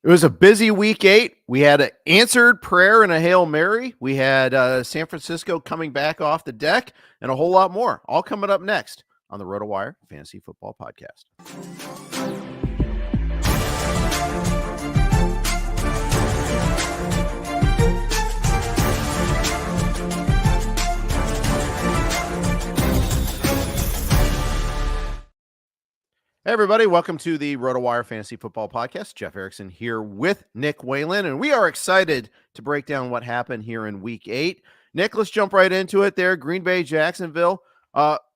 It was a busy week 8. We had an answered prayer and a Hail Mary. We had San Francisco coming back off the deck and a whole lot more. All coming up next on the RotoWire Fantasy Football Podcast. Hey everybody, welcome to the RotoWire Fantasy Football Podcast. Jeff Erickson here with Nick Whalen, and we are excited to break down what happened here in Week 8. Nick, let's jump right into it there. Green Bay, Jacksonville.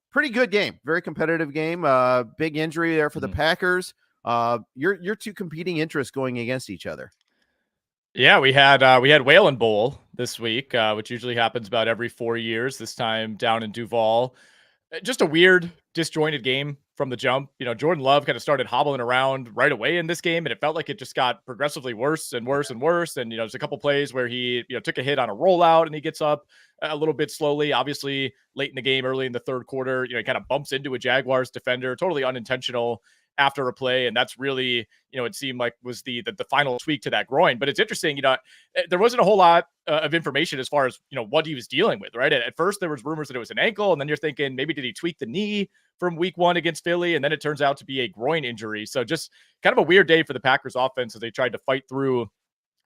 Pretty good game. Very competitive game. Big injury there for the Packers. Your two competing interests going against each other. Yeah, we had Whalen Bowl this week, which usually happens about every 4 years, this time down in Duval. Just a weird, disjointed game from the jump. Jordan Love kind of started hobbling around right away in this game, and it felt like it just got progressively worse and worse and worse. And, there's a couple plays where he, took a hit on a rollout and he gets up a little bit slowly. Obviously, late in the game, early in the third quarter, he kind of bumps into a Jaguars defender, totally unintentional after a play. And that's really, it seemed like was the final tweak to that groin. But it's interesting, there wasn't a whole lot of information as far as, what he was dealing with, right? At first, there was rumors that it was an ankle, and then you're thinking, maybe did he tweak the knee from week 1 against Philly? And then it turns out to be a groin injury. So just kind of a weird day for the Packers offense as they tried to fight through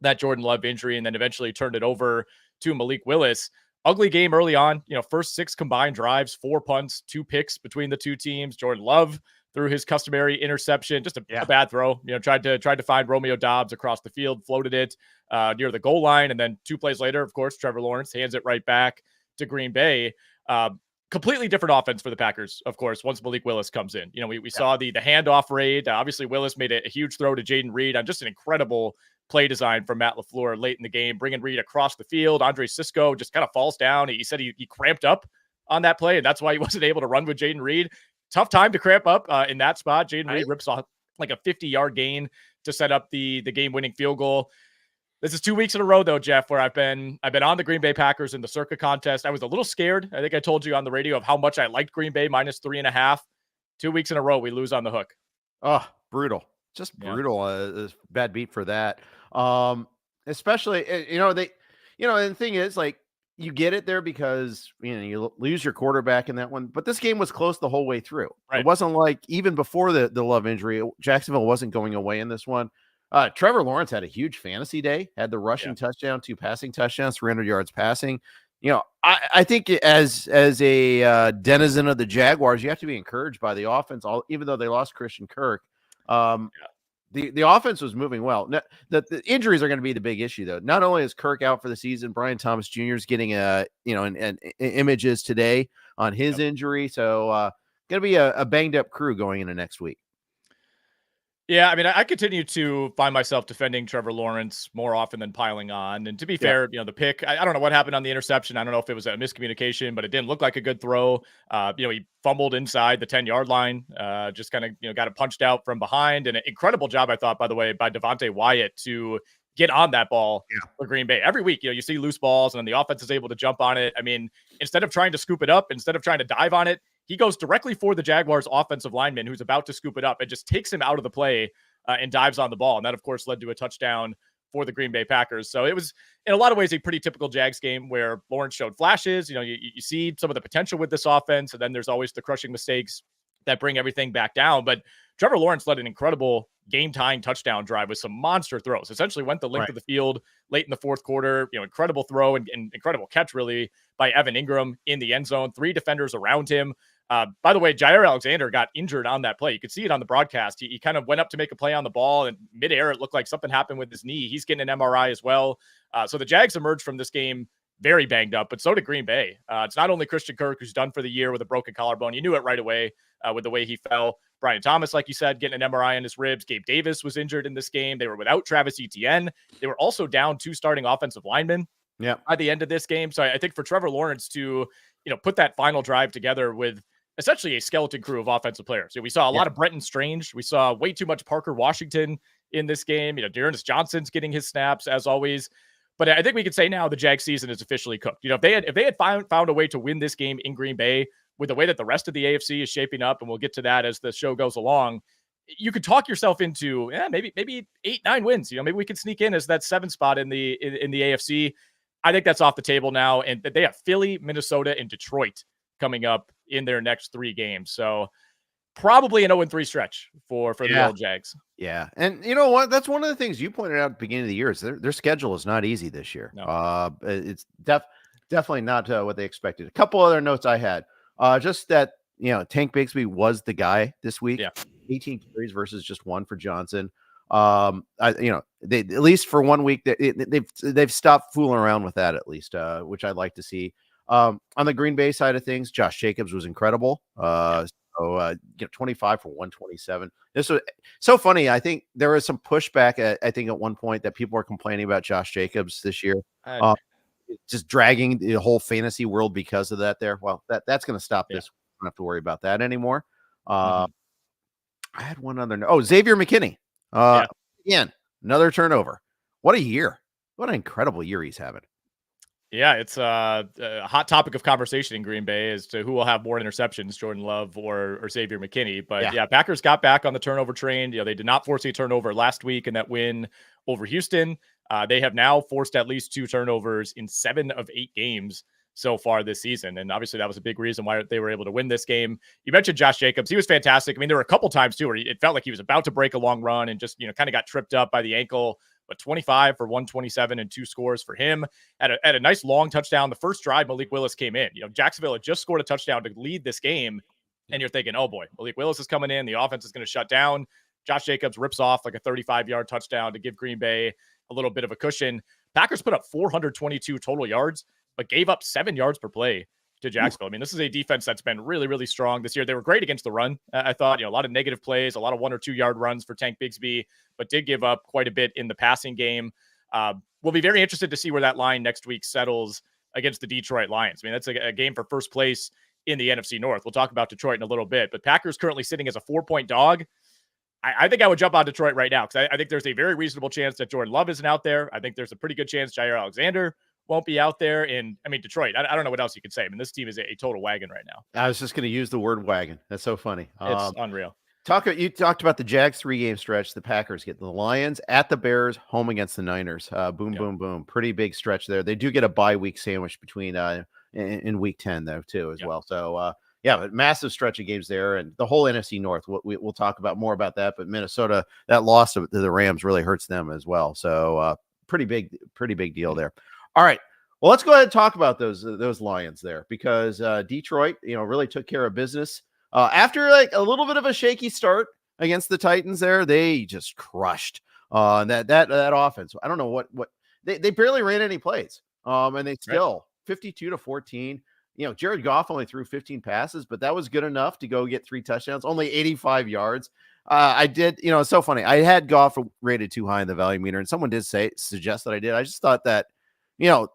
that Jordan Love injury and then eventually turned it over to Malik Willis. Ugly game early on, first 6 combined drives, 4 punts, 2 picks between the two teams. Jordan Love threw his customary interception, just a bad throw. Tried to find Romeo Doubs across the field, floated it near the goal line, and then 2 plays later, of course, Trevor Lawrence hands it right back to Green Bay. Completely different offense for the Packers, of course, once Malik Willis comes in. We saw the handoff raid. Obviously, Willis made a huge throw to Jaden Reed on just an incredible play design from Matt LaFleur late in the game, bringing Reed across the field. Andre Sisco just kind of falls down. He said he cramped up on that play, and that's why he wasn't able to run with Jaden Reed. Tough time to cramp up in that spot. Jaden Reed rips off like a 50-yard gain to set up the game-winning field goal. This is 2 weeks in a row, though, Jeff, where I've been on the Green Bay Packers in the Circa contest. I was a little scared. I think I told you on the radio of how much I liked Green Bay, -3.5. 2 weeks in a row, we lose on the hook. Oh, brutal. Just brutal. Bad beat for that. Especially, and the thing is, like, you get it there because, you lose your quarterback in that one. But this game was close the whole way through. Right. It wasn't like even before the Love injury, Jacksonville wasn't going away in this one. Trevor Lawrence had a huge fantasy day, had the rushing touchdown, 2 passing touchdowns, 300 yards passing. I think as a denizen of the Jaguars, you have to be encouraged by the offense, even though they lost Christian Kirk. The offense was moving well. Now, the injuries are going to be the big issue, though. Not only is Kirk out for the season, Brian Thomas Jr. is getting images today on his injury. So going to be a banged up crew going into next week. Yeah, I mean, I continue to find myself defending Trevor Lawrence more often than piling on. And to be fair, the pick, I don't know what happened on the interception. I don't know if it was a miscommunication, but it didn't look like a good throw. He fumbled inside the 10-yard line, just kind of, got it punched out from behind. And an incredible job, I thought, by the way, by Devontae Wyatt to get on that ball for Green Bay. Every week, you see loose balls and then the offense is able to jump on it. I mean, instead of trying to scoop it up, instead of trying to dive on it, he goes directly for the Jaguars offensive lineman who's about to scoop it up and just takes him out of the play and dives on the ball. And that, of course, led to a touchdown for the Green Bay Packers. So it was, in a lot of ways, a pretty typical Jags game where Lawrence showed flashes. You see some of the potential with this offense, and then there's always the crushing mistakes that bring everything back down. But Trevor Lawrence led an incredible game-tying touchdown drive with some monster throws. Essentially went the length of the field late in the fourth quarter. Incredible throw and incredible catch, really, by Evan Ingram in the end zone. 3 defenders around him. By the way, Jair Alexander got injured on that play. You could see it on the broadcast. He kind of went up to make a play on the ball, and midair, it looked like something happened with his knee. He's getting an MRI as well. So the Jags emerged from this game very banged up, but so did Green Bay. It's not only Christian Kirk, who's done for the year with a broken collarbone. You knew it right away with the way he fell. Brian Thomas, like you said, getting an MRI on his ribs. Gabe Davis was injured in this game. They were without Travis Etienne. They were also down 2 starting offensive linemen by the end of this game. So I think for Trevor Lawrence to, put that final drive together with essentially a skeleton crew of offensive players. We saw a lot of Brenton Strange. We saw way too much Parker Washington in this game. Dearness Johnson's getting his snaps as always. But I think we could say now the Jags season is officially cooked. If they had found a way to win this game in Green Bay with the way that the rest of the AFC is shaping up, and we'll get to that as the show goes along, you could talk yourself into maybe 8-9 wins. Maybe we could sneak in as that 7 spot in the AFC. I think that's off the table now, and they have Philly, Minnesota, and Detroit coming up in their next 3 games. So probably an 0-3 stretch for the old Jags. Yeah. And you know what? That's one of the things you pointed out at the beginning of the year is their schedule is not easy this year. No. It's definitely not what they expected. A couple other notes I had. Just that, Tank Bigsby was the guy this week. Yeah. 18 carries versus just 1 for Johnson. They at least for 1 week they've stopped fooling around with that at least, which I'd like to see. On the Green Bay side of things, Josh Jacobs was incredible. 25 for 127. This was so funny. I think there was some pushback. I think at one point that people were complaining about Josh Jacobs this year, just dragging the whole fantasy world because of that. Well, that's going to stop this. We don't have to worry about that anymore. I had one other. Xavier McKinney. Again, another turnover. What a year! What an incredible year he's having. Yeah, it's a hot topic of conversation in Green Bay as to who will have more interceptions, Jordan Love or Xavier McKinney. But Packers got back on the turnover train. They did not force a turnover last week in that win over Houston. They have now forced at least 2 turnovers in 7 of 8 games so far this season. And obviously that was a big reason why they were able to win this game. You mentioned Josh Jacobs. He was fantastic. I mean, there were a couple times too where it felt like he was about to break a long run and just, kind of got tripped up by the ankle. But 25 for 127 and 2 scores for him at a nice long touchdown. The first drive, Malik Willis came in. Jacksonville had just scored a touchdown to lead this game. And you're thinking, oh boy, Malik Willis is coming in. The offense is going to shut down. Josh Jacobs rips off like a 35-yard touchdown to give Green Bay a little bit of a cushion. Packers put up 422 total yards, but gave up 7 yards per play to Jacksonville. I mean, this is a defense that's been really, really strong this year. They were great against the run. I thought, a lot of negative plays, a lot of 1 or 2 yard runs for Tank Bigsby, but did give up quite a bit in the passing game. We'll be very interested to see where that line next week settles against the Detroit Lions. I mean, that's a game for first place in the NFC North. We'll talk about Detroit in a little bit, but Packers currently sitting as a 4-point dog. I think I would jump on Detroit right now because I think there's a very reasonable chance that Jordan Love isn't out there. I think there's a pretty good chance Jair Alexander won't be out there. And I mean, Detroit, I don't know what else you could say. I mean, this team is a total wagon right now. I was just going to use the word wagon. That's so funny. It's unreal. You talked about the Jags 3-game stretch. The Packers get the Lions at the Bears, home against the Niners. Boom. Pretty big stretch there. They do get a bye week sandwich between in week 10 though too as well. So but massive stretch of games there, and the whole NFC North. We'll talk about more about that. But Minnesota, that loss to the Rams really hurts them as well. So pretty big deal there. All right. Well, let's go ahead and talk about those Lions there because Detroit, really took care of business. After like a little bit of a shaky start against the Titans there, they just crushed that offense. I don't know what they barely ran any plays. And they still 52-14. Jared Goff only threw 15 passes, but that was good enough to go get 3 touchdowns, only 85 yards. It's so funny. I had Goff rated too high in the value meter, and someone did suggest that I did. I just thought that,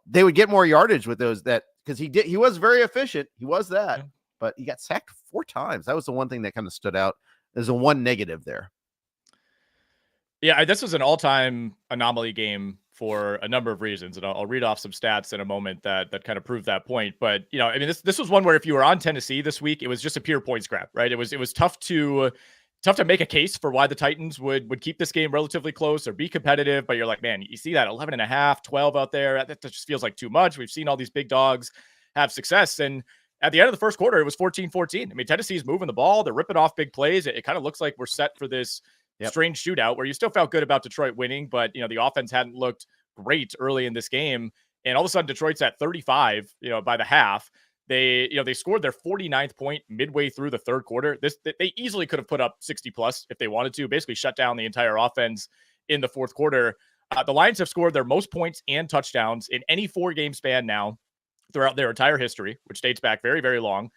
they would get more yardage with those because he was very efficient. He was that, but he got sacked 4 times. That was the one thing that kind of stood out as a one negative there. Yeah, this was an all-time anomaly game for a number of reasons, and I'll read off some stats in a moment that kind of prove that point. But this was one where if you were on Tennessee this week, it was just a pure points grab, right? It was tough to make a case for why the Titans would keep this game relatively close or be competitive. But you're like, man, you see that 11.5, 12 out there. That just feels like too much. We've seen all these big dogs have success. And at the end of the first quarter, it was 14-14. I mean, Tennessee's moving the ball. They're ripping off big plays. It kind of looks like we're set for this strange shootout where you still felt good about Detroit winning, but the offense hadn't looked great early in this game. And all of a sudden Detroit's at 35, by the half. They scored their 49th point midway through the third quarter. They easily could have put up 60 plus if they wanted to, basically shut down the entire offense in the fourth quarter. The Lions have scored their most points and touchdowns in any 4-game span now throughout their entire history, which dates back very, very long.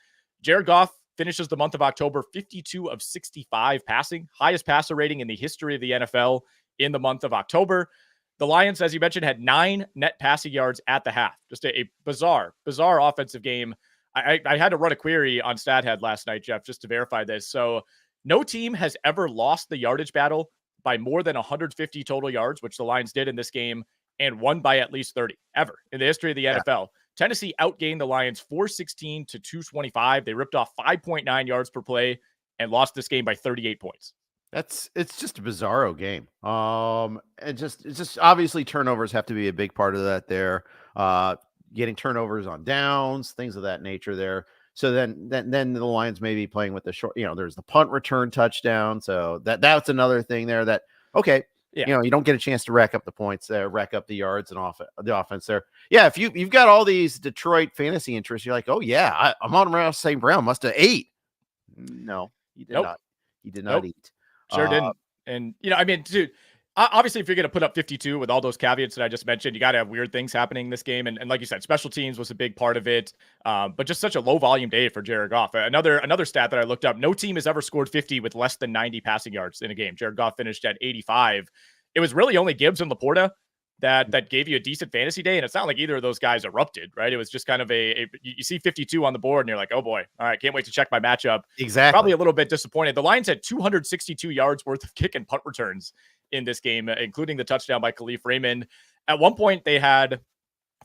Jared Goff finishes the month of October 52 of 65 passing, highest passer rating in the history of the NFL in the month of October. The Lions, as you mentioned, had 9 net passing yards at the half. Just a bizarre offensive game. I had to run a query on StatHead last night, Jeff, just to verify this. So no team has ever lost the yardage battle by more than 150 total yards, which the Lions did in this game, and won by at least 30 ever in the history of the NFL. Tennessee outgained the Lions 416 to 225. They ripped off 5.9 yards per play and lost this game by 38 points. It's just a bizarro game. And it's just obviously turnovers have to be a big part of that there. Getting turnovers on downs, things of that nature there. So then the Lions may be playing with the short, there's the punt return touchdown. So that's another thing there that, okay, Yeah. you don't get a chance to rack up the points there, rack up the yards and the offense there. Yeah, if you've got all these Detroit fantasy interests, you're like, oh yeah, I'm on around St. Brown, must have ate. No, he did Nope. not. He did not Nope. eat. Sure didn't. And, I mean, dude, obviously, if you're going to put up 52 with all those caveats that I just mentioned, you got to have weird things happening in this game. And like you said, special teams was a big part of it. But just such a low volume day for Jared Goff. Another stat that I looked up, no team has ever scored 50 with less than 90 passing yards in a game. Jared Goff finished at 85. It was really only Gibbs and Laporta that gave you a decent fantasy day. And it's not like either of those guys erupted, right? It was just kind of you see 52 on the board and you're like, oh boy, all right, can't wait to check my matchup. Exactly. Probably a little bit disappointed. The Lions had 262 yards worth of kick and punt returns in this game, including the touchdown by Khalif Raymond. At one point, they had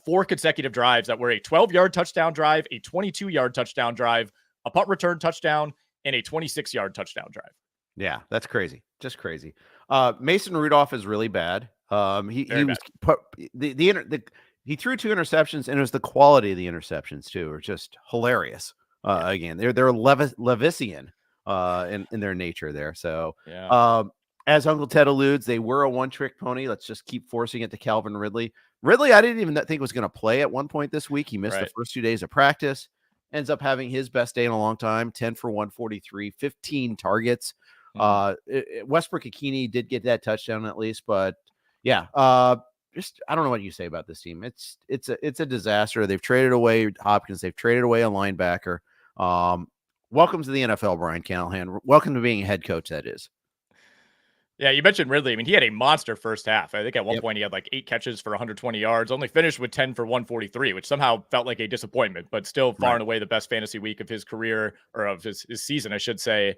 4 consecutive drives that were a 12-yard touchdown drive, a 22-yard touchdown drive, a punt return touchdown, and a 26-yard touchdown drive. Yeah, that's crazy. Just crazy. Mason Rudolph is really bad. He was put he threw 2 interceptions, and it was the quality of the interceptions too are just hilarious. Again, they're Levisian in their nature there. So as Uncle Ted alludes, they were a one-trick pony. Let's just keep forcing it to Calvin Ridley. Ridley, I didn't even think was going to play at one point this week. He missed the first 2 days of practice. Ends up having his best day in a long time, 10 for 143, 15 targets. Westbrook-Ikini did get that touchdown at least, but yeah, just I don't know what you say about this team. It's a disaster. They've traded away Hopkins. They've traded away a linebacker. Welcome to the NFL, Brian Callahan. Welcome to being a head coach. That is. Yeah, you mentioned Ridley. I mean, he had a monster first half. I think at one point he had like 8 catches for 120 yards, only finished with 10 for 143, which somehow felt like a disappointment, but still far and away the best fantasy week of his career, or of his season, I should say.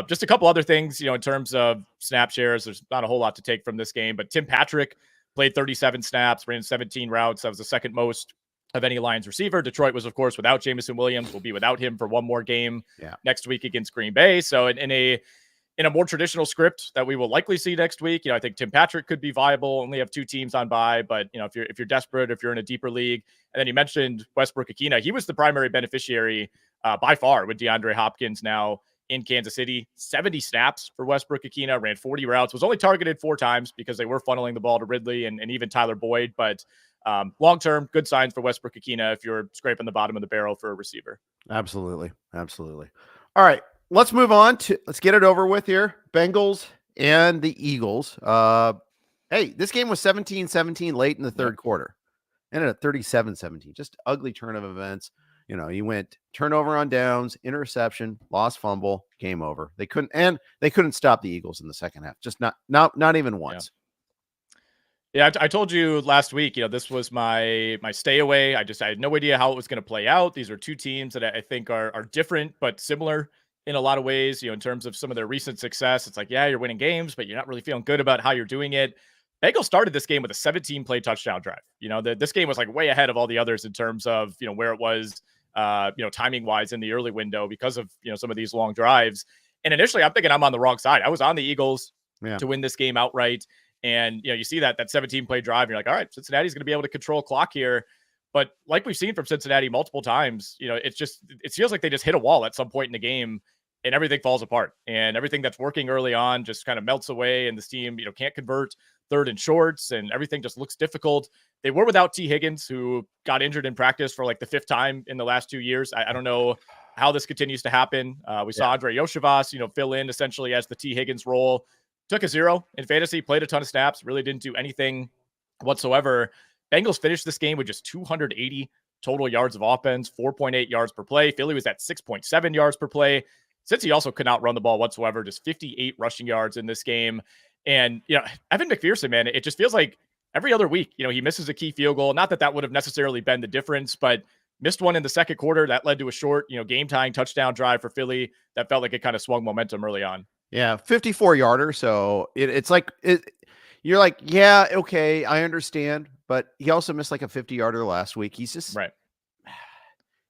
Just a couple other things, in terms of snap shares, there's not a whole lot to take from this game, but Tim Patrick played 37 snaps, ran 17 routes. That was the second most of any Lions receiver. Detroit was, of course, without Jameson Williams. Will be without him for one more game next week against Green Bay. So in a more traditional script that we will likely see next week, I think Tim Patrick could be viable. Only have 2 teams on bye, but if you're desperate, if you're in a deeper league, and then you mentioned Westbrook-Ikini, he was the primary beneficiary by far with DeAndre Hopkins now in Kansas City. 70 snaps for Westbrook-Ikini, ran 40 routes, was only targeted 4 times because they were funneling the ball to Ridley and even Tyler Boyd. But long-term, good signs for Westbrook-Ikini if you're scraping the bottom of the barrel for a receiver. Absolutely. All right. Let's move on let's get it over with here. Bengals and the Eagles. Hey, this game was 17-17 late in the third quarter. Ended at 37-17. Just ugly turn of events. You went turnover on downs, interception, lost fumble, game over. They couldn't stop the Eagles in the second half. Just not even once. Yeah, I told you last week, this was my stay away. I had no idea how it was going to play out. These are 2 teams that I think are different but similar in a lot of ways, in terms of some of their recent success. It's like, yeah, you're winning games, but you're not really feeling good about how you're doing it. Bengals started this game with a 17-play touchdown drive. This game was like way ahead of all the others in terms of, where it was, timing wise in the early window because of, some of these long drives. And initially I'm thinking I'm on the wrong side. I was on the Eagles to win this game outright. And, you see that 17-play drive, and you're like, all right, Cincinnati's going to be able to control clock here. But like we've seen from Cincinnati multiple times, it feels like they just hit a wall at some point in the game and everything falls apart, and everything that's working early on just kind of melts away. And this team, can't convert third and shorts, and everything just looks difficult. They were without T. Higgins, who got injured in practice for like the 5th time in the last 2 years. I don't know how this continues to happen. We saw Andre Yoshivas, fill in essentially as the T. Higgins role. Took a 0 in fantasy, played a ton of snaps, really didn't do anything whatsoever. Bengals finished this game with just 280 total yards of offense, 4.8 yards per play. Philly was at 6.7 yards per play. Since he also could not run the ball whatsoever, just 58 rushing yards in this game. And, Evan McPherson, man, it just feels like every other week, he misses a key field goal. Not that that would have necessarily been the difference, but missed one in the second quarter. That led to a short, game-tying touchdown drive for Philly that felt like it kind of swung momentum early on. Yeah, 54-yarder. So it's like you're like, yeah, okay, I understand. But he also missed like a 50-yarder last week. He's just right.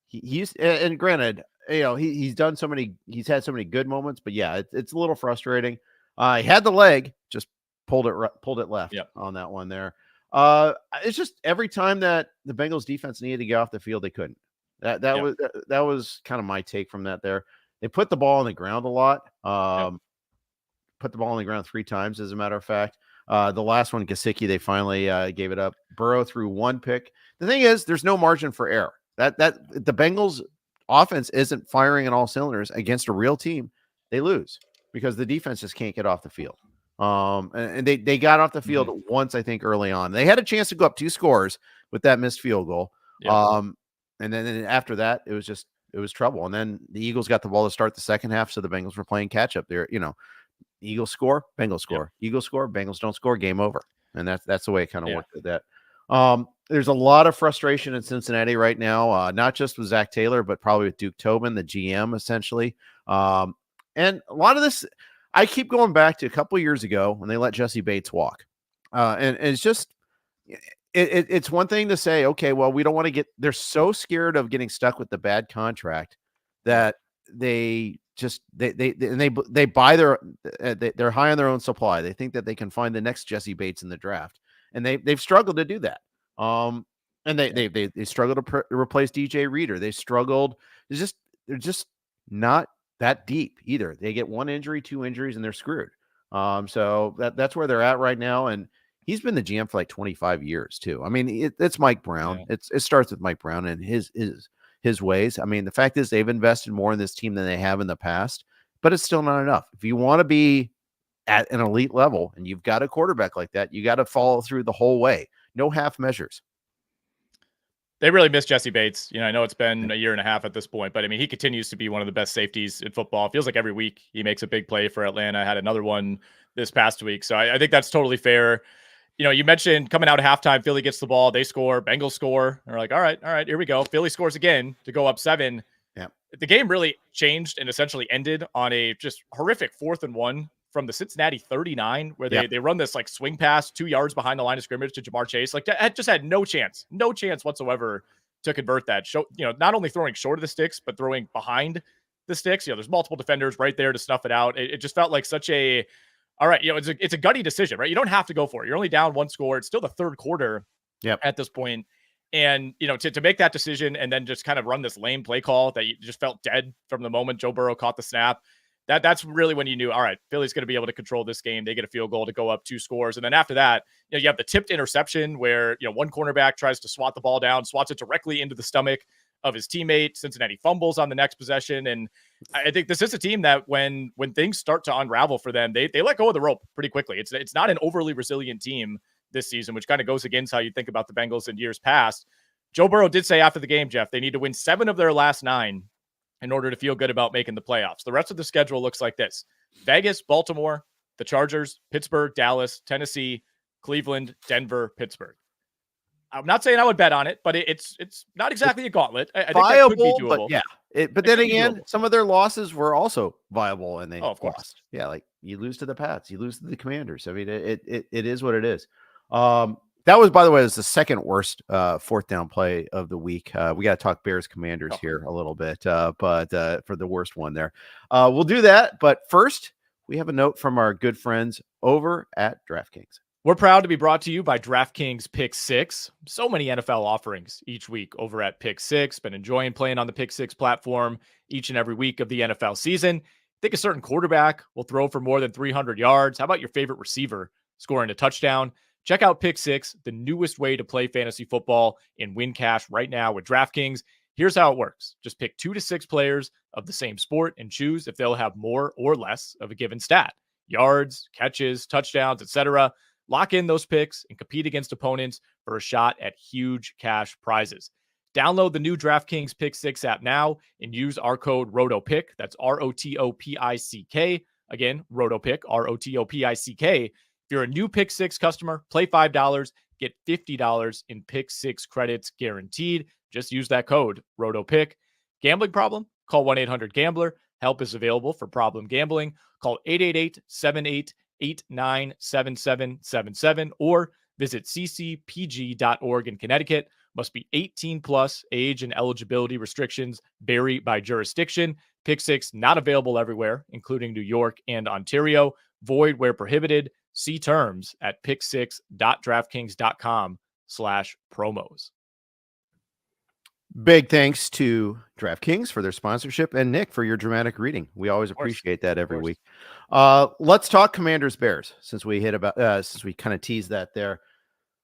He's and granted, he's had so many good moments, but yeah, it's a little frustrating. He had the leg, just pulled it left Yep. on that one there. It's just every time that the Bengals defense needed to get off the field, they couldn't. That was kind of my take from that there. They put the ball on the ground a lot. Put the ball on the ground 3 times, as a matter of fact. The last one, Gesicki, they finally gave it up. Burrow threw 1 pick. The thing is, there's no margin for error. That the Bengals offense isn't firing on all cylinders against a real team. They lose because the defense just can't get off the field. And they got off the field once, I think, early on. They had a chance to go up 2 scores with that missed field goal. And then after that, it was trouble. And then the Eagles got the ball to start the second half, so the Bengals were playing catch up there. Eagles score, Bengals score, Eagles score, Bengals don't score, game over. And that's the way it kind of worked with that. There's a lot of frustration in Cincinnati right now, not just with Zach Taylor, but probably with Duke Tobin, the GM, essentially. And a lot of this, I keep going back to a couple years ago when they let Jesse Bates walk. And it's just, it's one thing to say, okay, well, we don't want to they're so scared of getting stuck with the bad contract that they buy they're high on their own supply. They think that they can find the next Jesse Bates in the draft, and they've struggled to do that. And they struggled to replace DJ Reader. They struggled. They're just not that deep either. They get 1 injury, 2 injuries, and they're screwed. So that's where they're at right now. And he's been the GM for like 25 years too. I mean, it's Mike Brown. It starts with Mike Brown and his ways. I mean, the fact is they've invested more in this team than they have in the past, but it's still not enough. If you want to be at an elite level and you've got a quarterback like that, you got to follow through the whole way. No half measures. They really miss Jesse Bates. I know it's been a year and a half at this point, but I mean, he continues to be one of the best safeties in football. It feels like every week he makes a big play for Atlanta. Had another one this past week. So I think that's totally fair. You mentioned coming out of halftime, Philly gets the ball, they score, Bengals score. They're like, all right, here we go. Philly scores again to go up 7. Yeah. The game really changed and essentially ended on a just horrific 4th and 1 from the Cincinnati 39, where they run this like swing pass 2 yards behind the line of scrimmage to Jamar Chase. Like that just had no chance whatsoever to convert that. Not only throwing short of the sticks, but throwing behind the sticks. There's multiple defenders right there to snuff it out. It just felt like such a, all right, it's a gutty decision, right? You don't have to go for it. You're only down 1 score. It's still the 3rd quarter at this point. And, to make that decision and then just kind of run this lame play call that you just felt dead from the moment Joe Burrow caught the snap, that's really when you knew, all right, Philly's going to be able to control this game. They get a field goal to go up 2 scores. And then after that, you have the tipped interception where, one cornerback tries to swat the ball down, swats it directly into the stomach of his teammate. Cincinnati fumbles on the next possession. And I think this is a team that when things start to unravel for them, they let go of the rope pretty quickly. It's not an overly resilient team this season, which kind of goes against how you think about the Bengals in years past. Joe Burrow did say after the game, Jeff, they need to win 7 of their last 9 in order to feel good about making the playoffs. The rest of the schedule looks like this: Vegas, Baltimore, the Chargers, Pittsburgh, Dallas, Tennessee, Cleveland, Denver, Pittsburgh. I'm not saying I would bet on it, but it's not exactly a gauntlet. I think that could be doable. But but then again, some of their losses were also viable, and they of course lost. Yeah, like you lose to the Pats, you lose to the Commanders. I mean, it is what it is. That was, by the way, the second worst 4th down play of the week. We got to talk Bears Commanders here a little bit, but for the worst one there, we'll do that. But first, we have a note from our good friends over at DraftKings. We're proud to be brought to you by DraftKings Pick 6. So many NFL offerings each week over at Pick 6. Been enjoying playing on the Pick 6 platform each and every week of the NFL season. Think a certain quarterback will throw for more than 300 yards. How about your favorite receiver scoring a touchdown? Check out Pick 6, the newest way to play fantasy football and win cash right now with DraftKings. Here's how it works. Just pick 2 to 6 players of the same sport and choose if they'll have more or less of a given stat. Yards, catches, touchdowns, etc. Lock in those picks and compete against opponents for a shot at huge cash prizes. Download the new DraftKings Pick 6 app now and use our code ROTOPICK. That's ROTOPICK. Again, ROTOPICK, ROTOPICK. If you're a new Pick 6 customer, play $5, get $50 in Pick 6 credits guaranteed. Just use that code ROTOPICK. Gambling problem? Call 1-800-GAMBLER. Help is available for problem gambling. Call 888-78-89-7777 or visit ccpg.org in Connecticut. Must be 18 plus. Age and eligibility restrictions vary by jurisdiction. Pick 6 not available everywhere, including New York and Ontario. void where prohibited. See terms at picksix.draftkings.com/promos. Big thanks to DraftKings for their sponsorship and Nick for your dramatic reading. We always appreciate that every week. Let's talk Commanders-Bears since we kind of teased that there.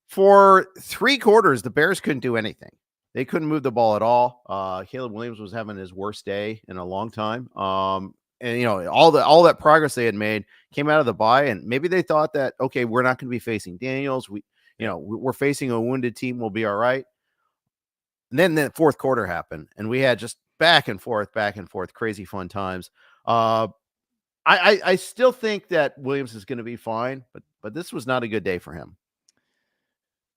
For 3 quarters, the Bears couldn't do anything. They couldn't move the ball at all. Caleb Williams was having his worst day in a long time. And all that progress they had made came out of the bye, and maybe they thought that, okay, we're not going to be facing Daniels. We're facing a wounded team. We'll be all right. And then the fourth quarter happened, and we had just back and forth, crazy fun times. I still think that Williams is going to be fine, but this was not a good day for him.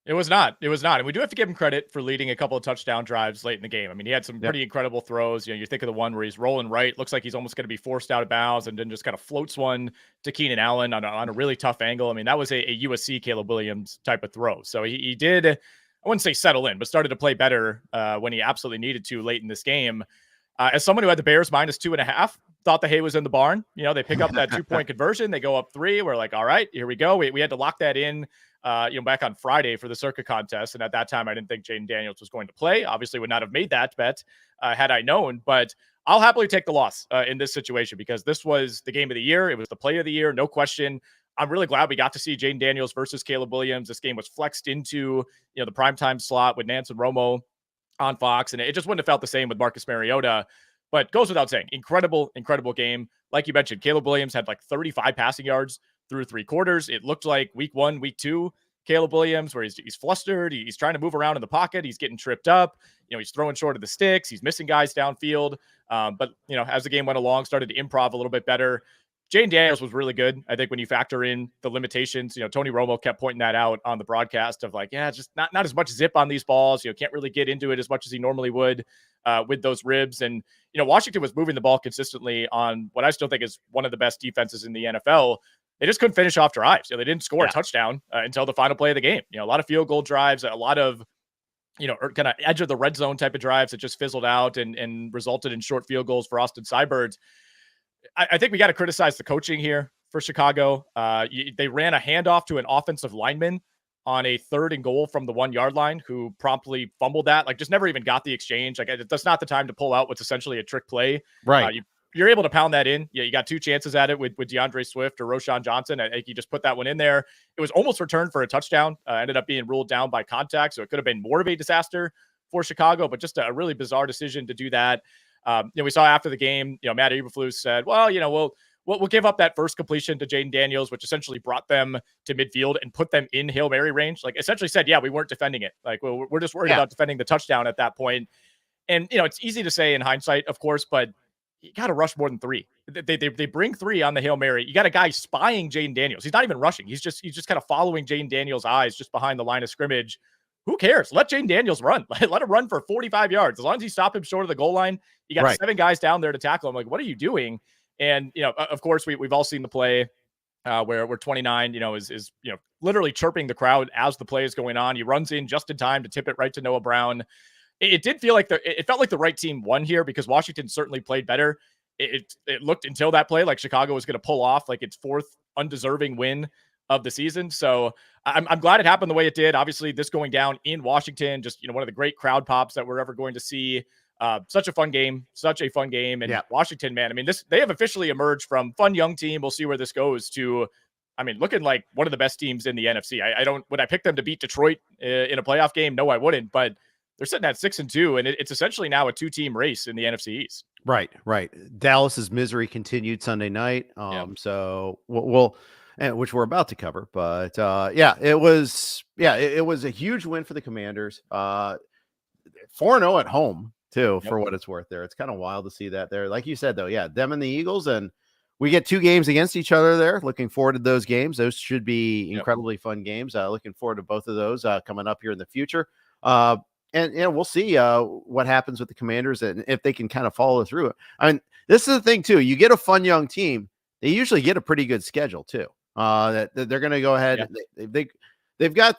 It was not. And we do have to give him credit for leading a couple of touchdown drives late in the game. I mean, he had some pretty incredible throws. You think of the one where he's rolling right, looks like he's almost going to be forced out of bounds, and then just kind of floats one to Keenan Allen on a really tough angle. I mean, that was a USC Caleb Williams type of throw. So he did, I wouldn't say settle in, but started to play better when he absolutely needed to late in this game. As someone who had the Bears -2.5, thought the hay was in the barn. They pick up that 2-point conversion. They go up 3. We're like, all right, here we go. We had to lock that in. Back on Friday for the Circa contest. And at that time, I didn't think Jaden Daniels was going to play. Obviously would not have made that bet had I known, but I'll happily take the loss in this situation because this was the game of the year. It was the play of the year. No question. I'm really glad we got to see Jaden Daniels versus Caleb Williams. This game was flexed into, the primetime slot with Nance and Romo on Fox. And it just wouldn't have felt the same with Marcus Mariota, but goes without saying, incredible game. Like you mentioned, Caleb Williams had like 35 passing yards through 3 quarters. It looked like week 1, week 2, Caleb Williams, where he's flustered. He's trying to move around in the pocket. He's getting tripped up. He's throwing short of the sticks. He's missing guys downfield. But as the game went along, started to improv a little bit better. Jaden Daniels was really good. I think when you factor in the limitations, Tony Romo kept pointing that out on the broadcast of like, just not as much zip on these balls. Can't really get into it as much as he normally would with those ribs. And, Washington was moving the ball consistently on what I still think is one of the best defenses in the NFL. They just couldn't finish off drives. They didn't score a touchdown until the final play of the game. A lot of field goal drives, a lot of, kind of edge of the red zone type of drives that just fizzled out and resulted in short field goals for Austin Seibert. I think we got to criticize the coaching here for Chicago. They ran a handoff to an offensive lineman on a 3rd and goal from the 1-yard line who promptly fumbled that, just never even got the exchange. That's not the time to pull out what's essentially a trick play. Right. You're able to pound that in. Yeah, you got 2 chances at it with DeAndre Swift or Roshan Johnson. I think you just put that one in there. It was almost returned for a touchdown. Ended up being ruled down by contact, so it could have been more of a disaster for Chicago, but just a really bizarre decision to do that. We saw after the game, Matt Eberflus said, well, we'll give up that first completion to Jaden Daniels, which essentially brought them to midfield and put them in Hail Mary range. Essentially said, we weren't defending it. We're just worried about defending the touchdown at that point. And, it's easy to say in hindsight, of course, but you got to rush more than 3. They bring 3 on the Hail Mary. You got a guy spying Jaden Daniels. He's not even rushing. He's just kind of following Jaden Daniels' eyes just behind the line of scrimmage. Who cares? Let Jaden Daniels run. Let him run for 45 yards. As long as you stop him short of the goal line, you got 7 guys down there to tackle him. What are you doing? And, of course, we've all seen the play where 29, is literally chirping the crowd as the play is going on. He runs in just in time to tip it right to Noah Brown. It did feel like it felt like the right team won here because Washington certainly played better. It looked until that play like Chicago was going to pull off its 4th undeserving win of the season. So I'm glad it happened the way it did. Obviously, this going down in Washington, just one of the great crowd pops that we're ever going to see. Such a fun game. And Washington, man, I mean, they have officially emerged from fun young team. We'll see where this goes to. I mean, looking like one of the best teams in the NFC. Would I pick them to beat Detroit in a playoff game? No, I wouldn't. But they're sitting at 6-2, and it's essentially now a 2-team race in the NFC East. Right. Dallas's misery continued Sunday night. So we'll which we're about to cover, but it was a huge win for the Commanders. 4-0 at home too, for what it's worth. There, it's kind of wild to see that there. Like you said, though, them and the Eagles, and we get 2 games against each other there. Looking forward to those games. Those should be incredibly fun games. Looking forward to both of those coming up here in the future. And we'll see what happens with the Commanders and if they can kind of follow through it. I mean, this is the thing too. You get a fun young team, they usually get a pretty good schedule too. That they're going to go ahead. Yeah. They've got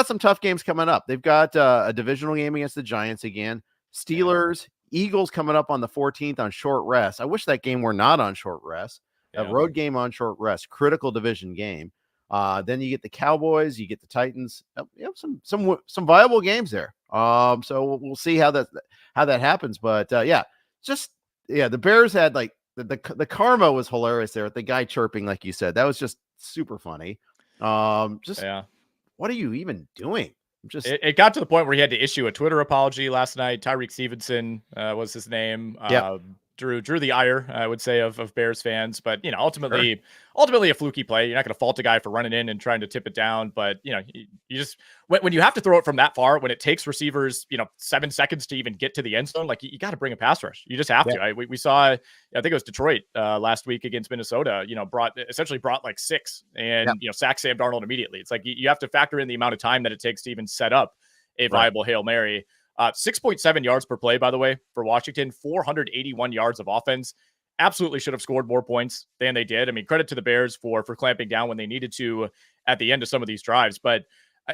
some tough games coming up. They've got a divisional game against the Giants again. Steelers, Eagles coming up on the 14th on short rest. I wish that game were not on short rest. a road game on short rest, critical division game. Then you get the Cowboys, you get the Titans. You have some viable games there. So we'll see how that happens. But the Bears had like the karma was hilarious there with the guy chirping, like you said. That was just super funny. What are you even doing? It got to the point where he had to issue a Twitter apology last night. Tyreek Stevenson was his name. Drew the ire, I would say, of Bears fans. But, ultimately a fluky play. You're not going to fault a guy for running in and trying to tip it down. But, you just when you have to throw it from that far, when it takes receivers, 7 seconds to even get to the end zone, like you got to bring a pass rush. You just have to. We saw, I think it was Detroit last week against Minnesota, brought like 6 and, sacked Sam Darnold immediately. It's like you have to factor in the amount of time that it takes to even set up a viable Hail Mary. 6.7 yards per play, by the way, for Washington, 481 yards of offense. Absolutely should have scored more points than they did. I mean, credit to the Bears for clamping down when they needed to at the end of some of these drives. But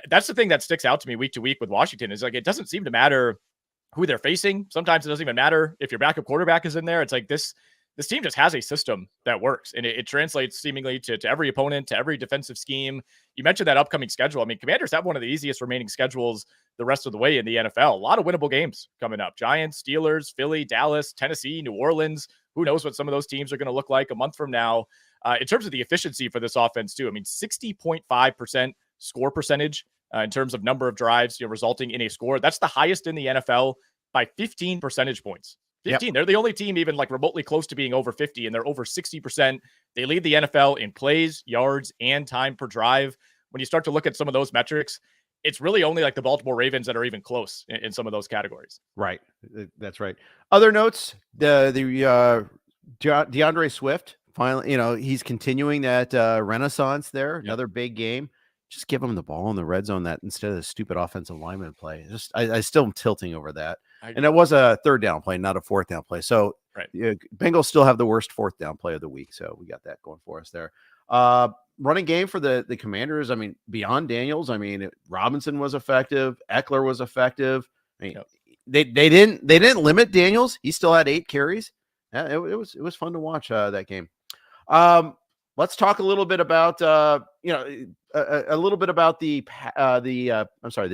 that's the thing that sticks out to me week to week with Washington is like, it doesn't seem to matter who they're facing. Sometimes it doesn't even matter if your backup quarterback is in there. It's like this team just has a system that works, and it translates seemingly to every opponent, to every defensive scheme. You mentioned that upcoming schedule. I mean, Commanders have one of the easiest remaining schedules the rest of the way in the NFL. A lot of winnable games coming up. Giants, Steelers, Philly, Dallas, Tennessee, New Orleans. Who knows what some of those teams are going to look like a month from now. In terms of the efficiency for this offense too, I mean, 60.5% score percentage in terms of number of drives, resulting in a score. That's the highest in the NFL by 15 percentage points. 15. Yep. They're the only team even like remotely close to being over 50, and they're over 60%. They lead the NFL in plays, yards, and time per drive. When you start to look at some of those metrics, it's really only like the Baltimore Ravens that are even close in some of those categories. Right. That's right. Other notes, the DeAndre Swift, finally, he's continuing that renaissance there. Yep. Another big game. Just give him the ball in the red zone that instead of the stupid offensive lineman play. I still am tilting over that. And it was a 3rd down play, not a 4th down play. So Bengals still have the worst 4th down play of the week. So we got that going for us there. Running game for the Commanders. I mean, beyond Daniels, Robinson was effective. Eckler was effective. I mean, they didn't limit Daniels. He still had 8 carries. It was fun to watch that game. Let's talk a little bit about a little bit about the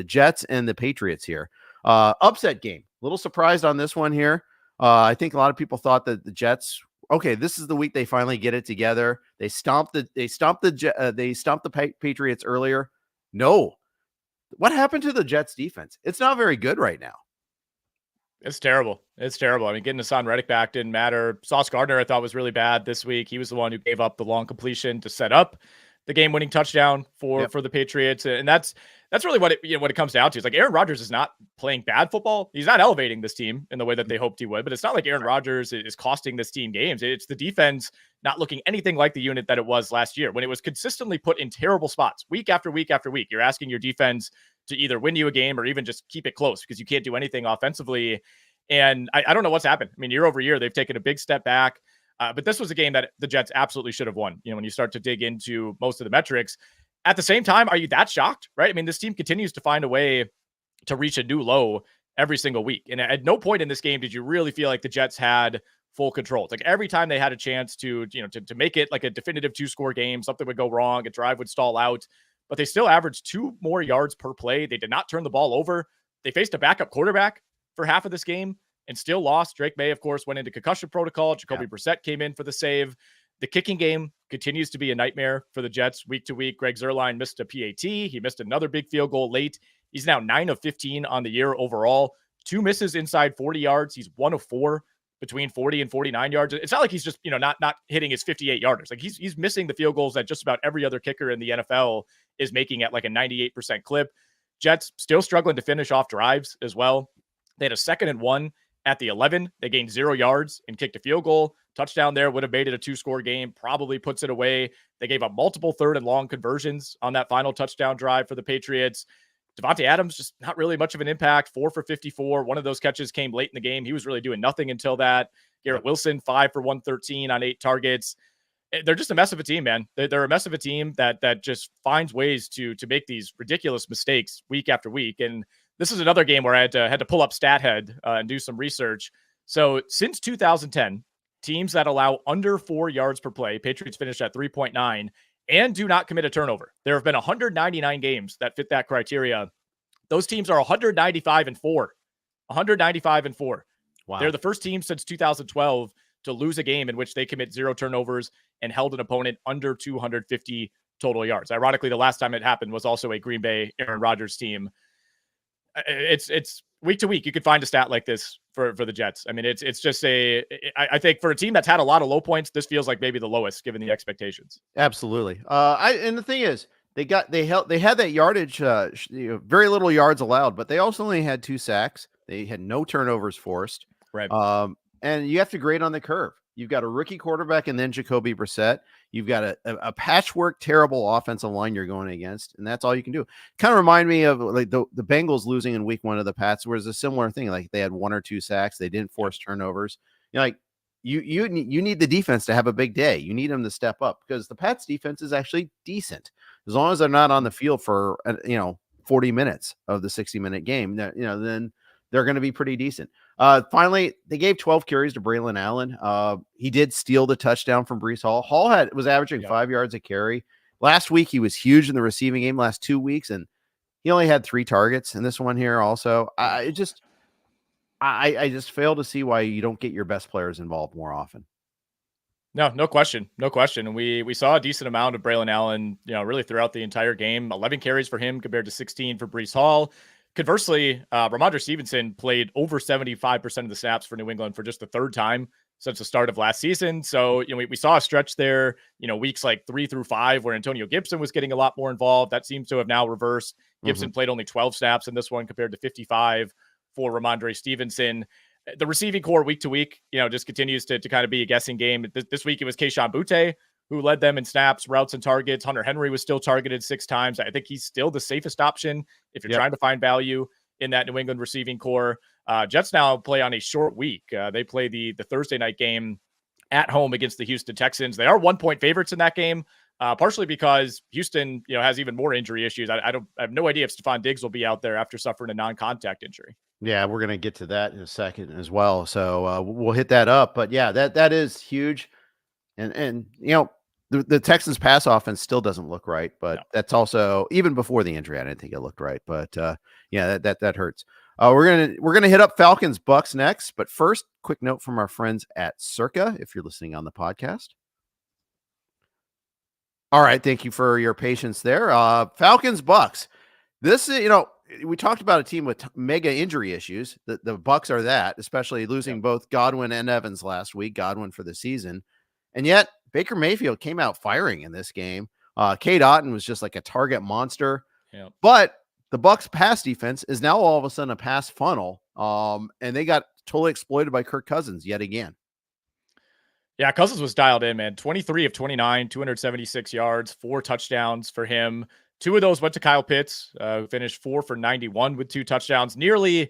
Jets and the Patriots here. Upset game. A little surprised on this one here. I think a lot of people thought that the Jets. Okay, this is the week they finally get it together. They stomped the Patriots earlier. No, what happened to the Jets defense? It's not very good right now. It's terrible. I mean, getting Hassan Reddick back didn't matter. Sauce Gardner, I thought, was really bad this week. He was the one who gave up the long completion to set up the game-winning touchdown for the Patriots, and that's really what it comes down to. It's like Aaron Rodgers is not playing bad football. He's not elevating this team in the way that they hoped he would, but it's not like Aaron Rodgers is costing this team games. It's the defense not looking anything like the unit that it was last year when it was consistently put in terrible spots week after week after week. You're asking your defense to either win you a game or even just keep it close because you can't do anything offensively. And I don't know what's happened. I mean, year over year, they've taken a big step back. But this was a game that the Jets absolutely should have won. When you start to dig into most of the metrics. At the same time, are you that shocked? Right? I mean, this team continues to find a way to reach a new low every single week. And at no point in this game did you really feel like the Jets had full control. It's like every time they had a chance to make it like a definitive 2-score game, something would go wrong, a drive would stall out, but they still averaged 2 more yards per play. They did not turn the ball over. They faced a backup quarterback for half of this game and still lost. Drake May, of course, went into concussion protocol. Jacoby Brissett came in for the save. The kicking game continues to be a nightmare for the Jets week to week. Greg Zuerlein missed a PAT. He missed another big field goal late. He's now 9 of 15 on the year overall. 2 misses inside 40 yards. He's 1 of 4 between 40 and 49 yards. It's not like he's just, not hitting his 58 yarders. Like he's missing the field goals that just about every other kicker in the NFL is making at like a 98% clip. Jets still struggling to finish off drives as well. They had a 2nd and 1 at the 11. They gained 0 yards and kicked a field goal. Touchdown there would have made it a 2-score game, probably puts it away. They gave up multiple 3rd and long conversions on that final touchdown drive for the Patriots. Devontae Adams, just not really much of an impact, 4 for 54. One of those catches came late in the game. He was really doing nothing until that. Garrett Wilson, 5 for 113 on 8 targets. They're just a mess of a team, man. They're a mess of a team that just finds ways to make these ridiculous mistakes week after week. And this is another game where I had to pull up StatHead and do some research. So since 2010, teams that allow under 4 yards per play. Patriots finished at 3.9 and do not commit a turnover. There have been 199 games that fit that criteria. Those teams are 195-4. 195-4. Wow. They're the first team since 2012 to lose a game in which they commit 0 turnovers and held an opponent under 250 total yards. Ironically, the last time it happened was also a Green Bay Aaron Rodgers team. It's week to week. You could find a stat like this for the Jets. I mean, it's just I think for a team that's had a lot of low points, this feels like maybe the lowest given the expectations. Absolutely. And the thing is, they had that yardage, very little yards allowed, but they also only had 2 sacks. They had no turnovers forced. Right. And you have to grade on the curve. You've got a rookie quarterback and then Jacoby Brissett. You've got a patchwork, terrible offensive line you're going against, and that's all you can do. Kind of remind me of like the Bengals losing in week 1 of the Pats, where it's a similar thing. Like they had 1 or 2 sacks. They didn't force turnovers. Like you need the defense to have a big day. You need them to step up because the Pats defense is actually decent. As long as they're not on the field for 40 minutes of the 60-minute game, then they're going to be pretty decent. Finally, they gave 12 carries to Braylon Allen. He did steal the touchdown from Breece Hall. Hall was averaging 5 yards a carry. Last week, he was huge in the receiving game last 2 weeks, and he only had 3 targets in this one here also. I just fail to see why you don't get your best players involved more often. No question. And we saw a decent amount of Braylon Allen, really throughout the entire game. 11 carries for him compared to 16 for Breece Hall. Conversely, Ramondre Stevenson played over 75% of the snaps for New England for just the 3rd time since the start of last season. So, we saw a stretch there, weeks like 3 through 5 where Antonio Gibson was getting a lot more involved. That seems to have now reversed. Gibson played only 12 snaps in this one compared to 55 for Ramondre Stevenson. The receiving core week to week, just continues to kind of be a guessing game. This week it was Kayshon Boutte who led them in snaps, routes, and targets. Hunter Henry was still targeted 6 times. I think he's still the safest option if you're trying to find value in that New England receiving core. Jets now play on a short week. They play the Thursday night game at home against the Houston Texans. They are 1-point favorites in that game, partially because Houston, has even more injury issues. I have no idea if Stephon Diggs will be out there after suffering a non-contact injury. Yeah, we're going to get to that in a second as well. So we'll hit that up. But yeah, that is huge. And the Texans pass offense still doesn't look right, but that's also even before the injury. I didn't think it looked right, but that hurts. We're gonna hit up Falcons-Bucs next, but first, quick note from our friends at Circa. If you're listening on the podcast, all right, thank you for your patience there. Falcons-Bucs. This is we talked about a team with mega injury issues. The Bucs are that, especially losing both Godwin and Evans last week. Godwin for the season. And yet Baker Mayfield came out firing in this game. Cade Otton was just like a target monster. Yep. But the Bucs pass defense is now all of a sudden a pass funnel. And they got totally exploited by Kirk Cousins yet again. Yeah, Cousins was dialed in, man. 23 of 29, 276 yards, 4 touchdowns for him. 2 of those went to Kyle Pitts, who finished 4 for 91 with 2 touchdowns. Nearly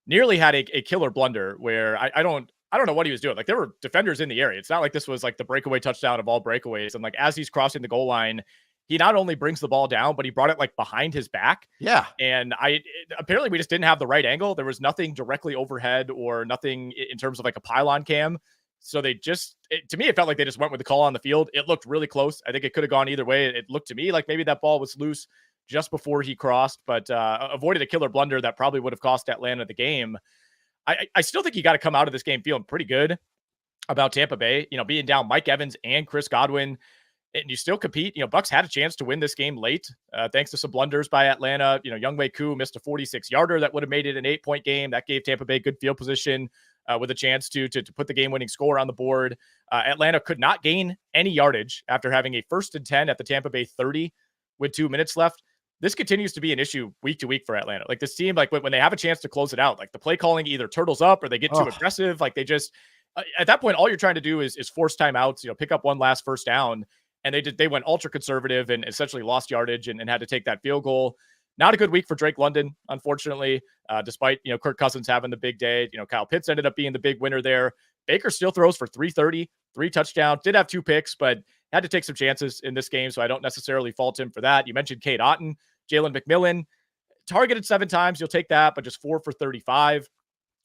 had a killer blunder where I don't know what he was doing. Like, there were defenders in the area. It's not like this was like the breakaway touchdown of all breakaways. And like, as he's crossing the goal line, he not only brings the ball down, but he brought it like behind his back. Yeah. And apparently we just didn't have the right angle. There was nothing directly overhead or nothing in terms of like a pylon cam. So they to me, it felt like they just went with the call on the field. It looked really close. I think it could have gone either way. It looked to me like maybe that ball was loose just before he crossed, but avoided a killer blunder that probably would have cost Atlanta the game. I still think you got to come out of this game feeling pretty good about Tampa Bay, being down Mike Evans and Chris Godwin, and you still compete. Bucs had a chance to win this game late, thanks to some blunders by Atlanta. Younghoe Koo missed a 46-yarder that would have made it an 8-point game. That gave Tampa Bay good field position with a chance to put the game-winning score on the board. Atlanta could not gain any yardage after having a 1st and 10 at the Tampa Bay 30 with 2 minutes left. This continues to be an issue week to week for Atlanta. Like, this team, like when they have a chance to close it out, like the play calling either turtles up or they get too aggressive. Like, they just at that point, all you're trying to do is force timeouts, pick up one last first down. And they went ultra conservative and essentially lost yardage and had to take that field goal. Not a good week for Drake London, unfortunately, despite, Kirk Cousins having the big day. Kyle Pitts ended up being the big winner there. Baker still throws for 330, 3 touchdowns, did have 2 picks, but had to take some chances in this game. So I don't necessarily fault him for that. You mentioned Cade Otton, Jalen McMillan, targeted 7 times. You'll take that, but just 4 for 35.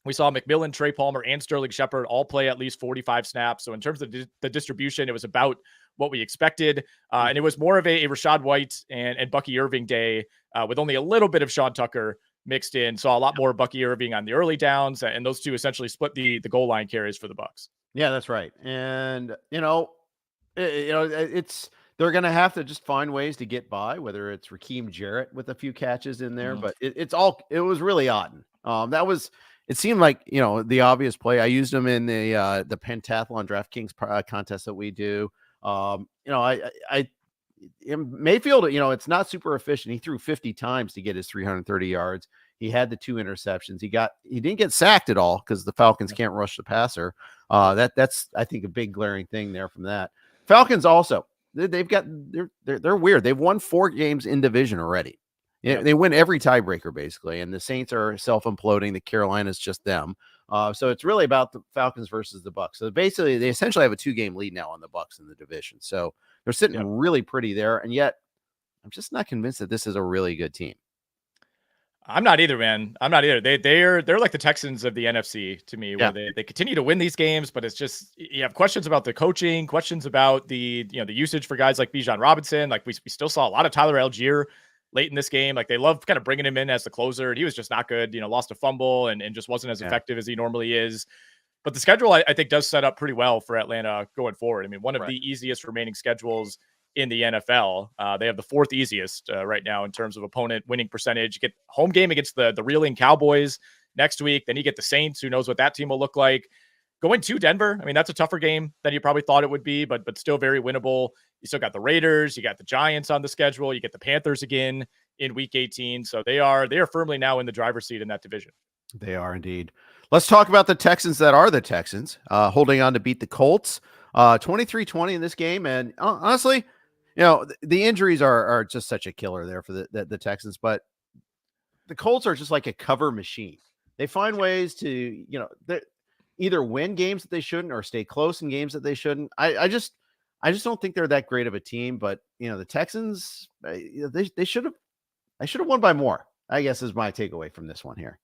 We saw McMillan, Trey Palmer, and Sterling Shepard all play at least 45 snaps. So in terms of the distribution, it was about what we expected. And it was more of a Rashad White and Bucky Irving day with only a little bit of Sean Tucker mixed in. Saw a lot more Bucky Irving on the early downs, and those two essentially split the goal line carries for the Bucs. Yeah, that's right. And, it's they're going to have to just find ways to get by, whether it's Raheem Jarrett with a few catches in there, but it was really odd. It seemed like, the obvious play. I used him in the pentathlon DraftKings contest that we do. Mayfield, it's not super efficient. He threw 50 times to get his 330 yards. He had the 2 interceptions. He didn't get sacked at all because the Falcons can't rush the passer. That's I think a big glaring thing there from that. Falcons also, they're weird. They've won 4 games in division already. They win every tiebreaker basically, and the Saints are self-imploding. The Carolina's just them. So it's really about the Falcons versus the Bucs. So basically, they essentially have a 2-game lead now on the Bucs in the division. So they're sitting really pretty there, and yet I'm just not convinced that this is a really good team. I'm not either, man. I'm not either. They're like the Texans of the NFC to me, where they continue to win these games, but it's just, you have questions about the coaching, questions about the usage for guys like Bijan Robinson. Like we still saw a lot of Tyler Algier late in this game. Like they love kind of bringing him in as the closer, and he was just not good, lost a fumble and just wasn't as effective as he normally is. But the schedule, I think, does set up pretty well for Atlanta going forward. I mean, one of the easiest remaining schedules in the NFL. They have the 4th easiest right now in terms of opponent winning percentage. You get home game against the reeling Cowboys next week. Then you get the Saints. Who knows what that team will look like. Going to Denver, I mean, that's a tougher game than you probably thought it would be, but still very winnable. You still got the Raiders. You got the Giants on the schedule. You get the Panthers again in Week 18. So they are firmly now in the driver's seat in that division. They are indeed. Let's talk about the Texans that are the Texans, holding on to beat the Colts 23-20 in this game. And honestly, the injuries are just such a killer there for the Texans, but the Colts are just like a cover machine. They find ways to, either win games that they shouldn't or stay close in games that they shouldn't. I just don't think they're that great of a team, but the Texans, they should have won by more, I guess, is my takeaway from this one here.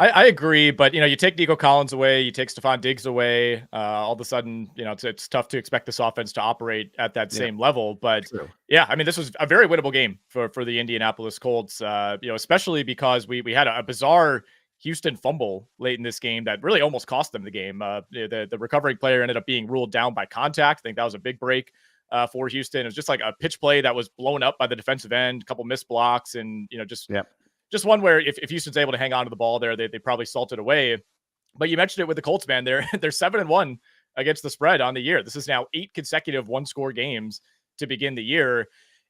I agree, but you take Nico Collins away, you take Stephon Diggs away, all of a sudden, it's tough to expect this offense to operate at that same level. But I mean, this was a very winnable game for the Indianapolis Colts, especially because we had a bizarre Houston fumble late in this game that really almost cost them the game. The recovering player ended up being ruled down by contact. I think that was a big break for Houston. It was just like a pitch play that was blown up by the defensive end, a couple missed blocks, and just one where if Houston's able to hang on to the ball there, they probably salted away. But you mentioned it with the Colts, man. They're 7-1 against the spread on the year. This is now 8 consecutive 1-score games to begin the year.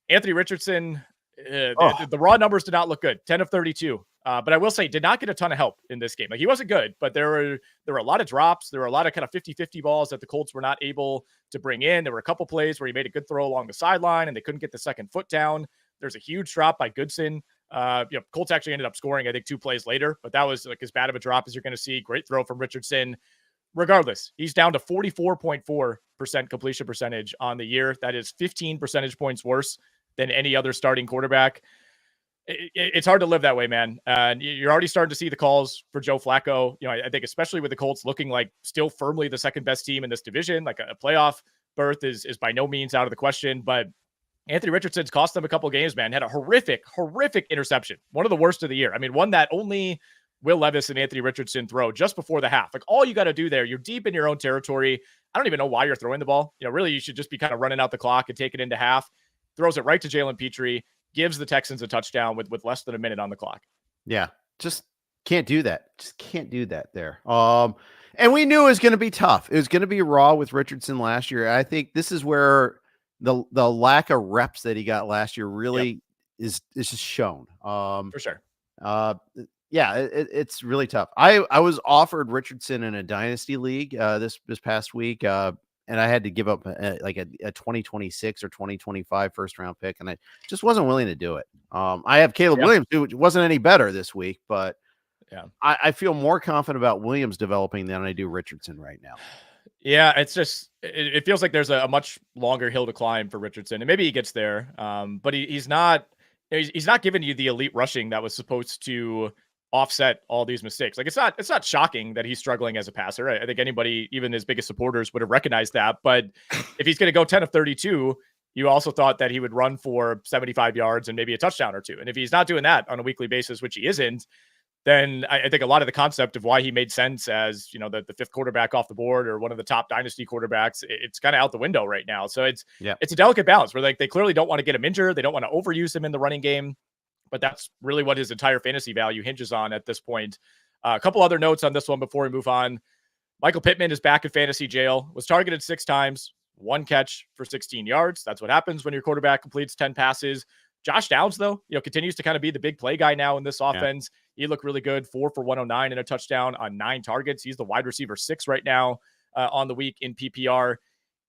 Anthony Richardson, the raw numbers did not look good. 10 of 32. But I will say, did not get a ton of help in this game. Like, he wasn't good, but there were a lot of drops. There were a lot of kind of 50-50 balls that the Colts were not able to bring in. There were a couple plays where he made a good throw along the sideline and they couldn't get the second foot down. There's a huge drop by Goodson. Colts actually ended up scoring, I think, 2 plays later, but that was like as bad of a drop as you're going to see. Great throw from Richardson. Regardless, he's down to 44.4% completion percentage on the year. That is 15 percentage points worse than any other starting quarterback. It's hard to live that way, man. And you're already starting to see the calls for Joe Flacco. I think especially with the Colts looking like still firmly the second best team in this division, like a playoff berth is by no means out of the question, but Anthony Richardson's cost them a couple games, man. Had a horrific interception. One of the worst of the year. I mean, one that only Will Levis and Anthony Richardson throw just before the half. Like, all you got to do there, you're deep in your own territory. I don't even know why you're throwing the ball. Really, you should just be kind of running out the clock and take it into half. Throws it right to Jalen Petrie, gives the Texans a touchdown with less than a minute on the clock. Yeah, just can't do that. Just can't do that there. And we knew it was going to be tough. It was going to be raw with Richardson last year. I think this is where the lack of reps that he got last year really is just shown. For sure. It's really tough. I was offered Richardson in a dynasty league this past week, and I had to give up a 2026 or 2025 first round pick, and I just wasn't willing to do it. I have Caleb Williams, who wasn't any better this week, but I feel more confident about Williams developing than I do Richardson right now. Yeah, it's just, it feels like there's a much longer hill to climb for Richardson, and maybe he gets there. But he's not giving you the elite rushing that was supposed to offset all these mistakes. Like, it's not shocking that he's struggling as a passer. I think anybody, even his biggest supporters, would have recognized that. But if he's going to go 10 of 32, you also thought that he would run for 75 yards and maybe a touchdown or two. And if he's not doing that on a weekly basis, which he isn't, then I think a lot of the concept of why he made sense as, the fifth quarterback off the board or one of the top dynasty quarterbacks, it's kind of out the window right now. So it's a delicate balance where they clearly don't want to get him injured. They don't want to overuse him in the running game, but that's really what his entire fantasy value hinges on at this point. A couple other notes on this one before we move on. Michael Pittman is back in fantasy jail, was targeted 6 times, 1 catch for 16 yards. That's what happens when your quarterback completes 10 passes. Josh Downs, though, continues to kind of be the big play guy now in this offense. He looked really good, 4 for 109 and a touchdown on 9 targets. He's the wide receiver 6 right now on the week in PPR.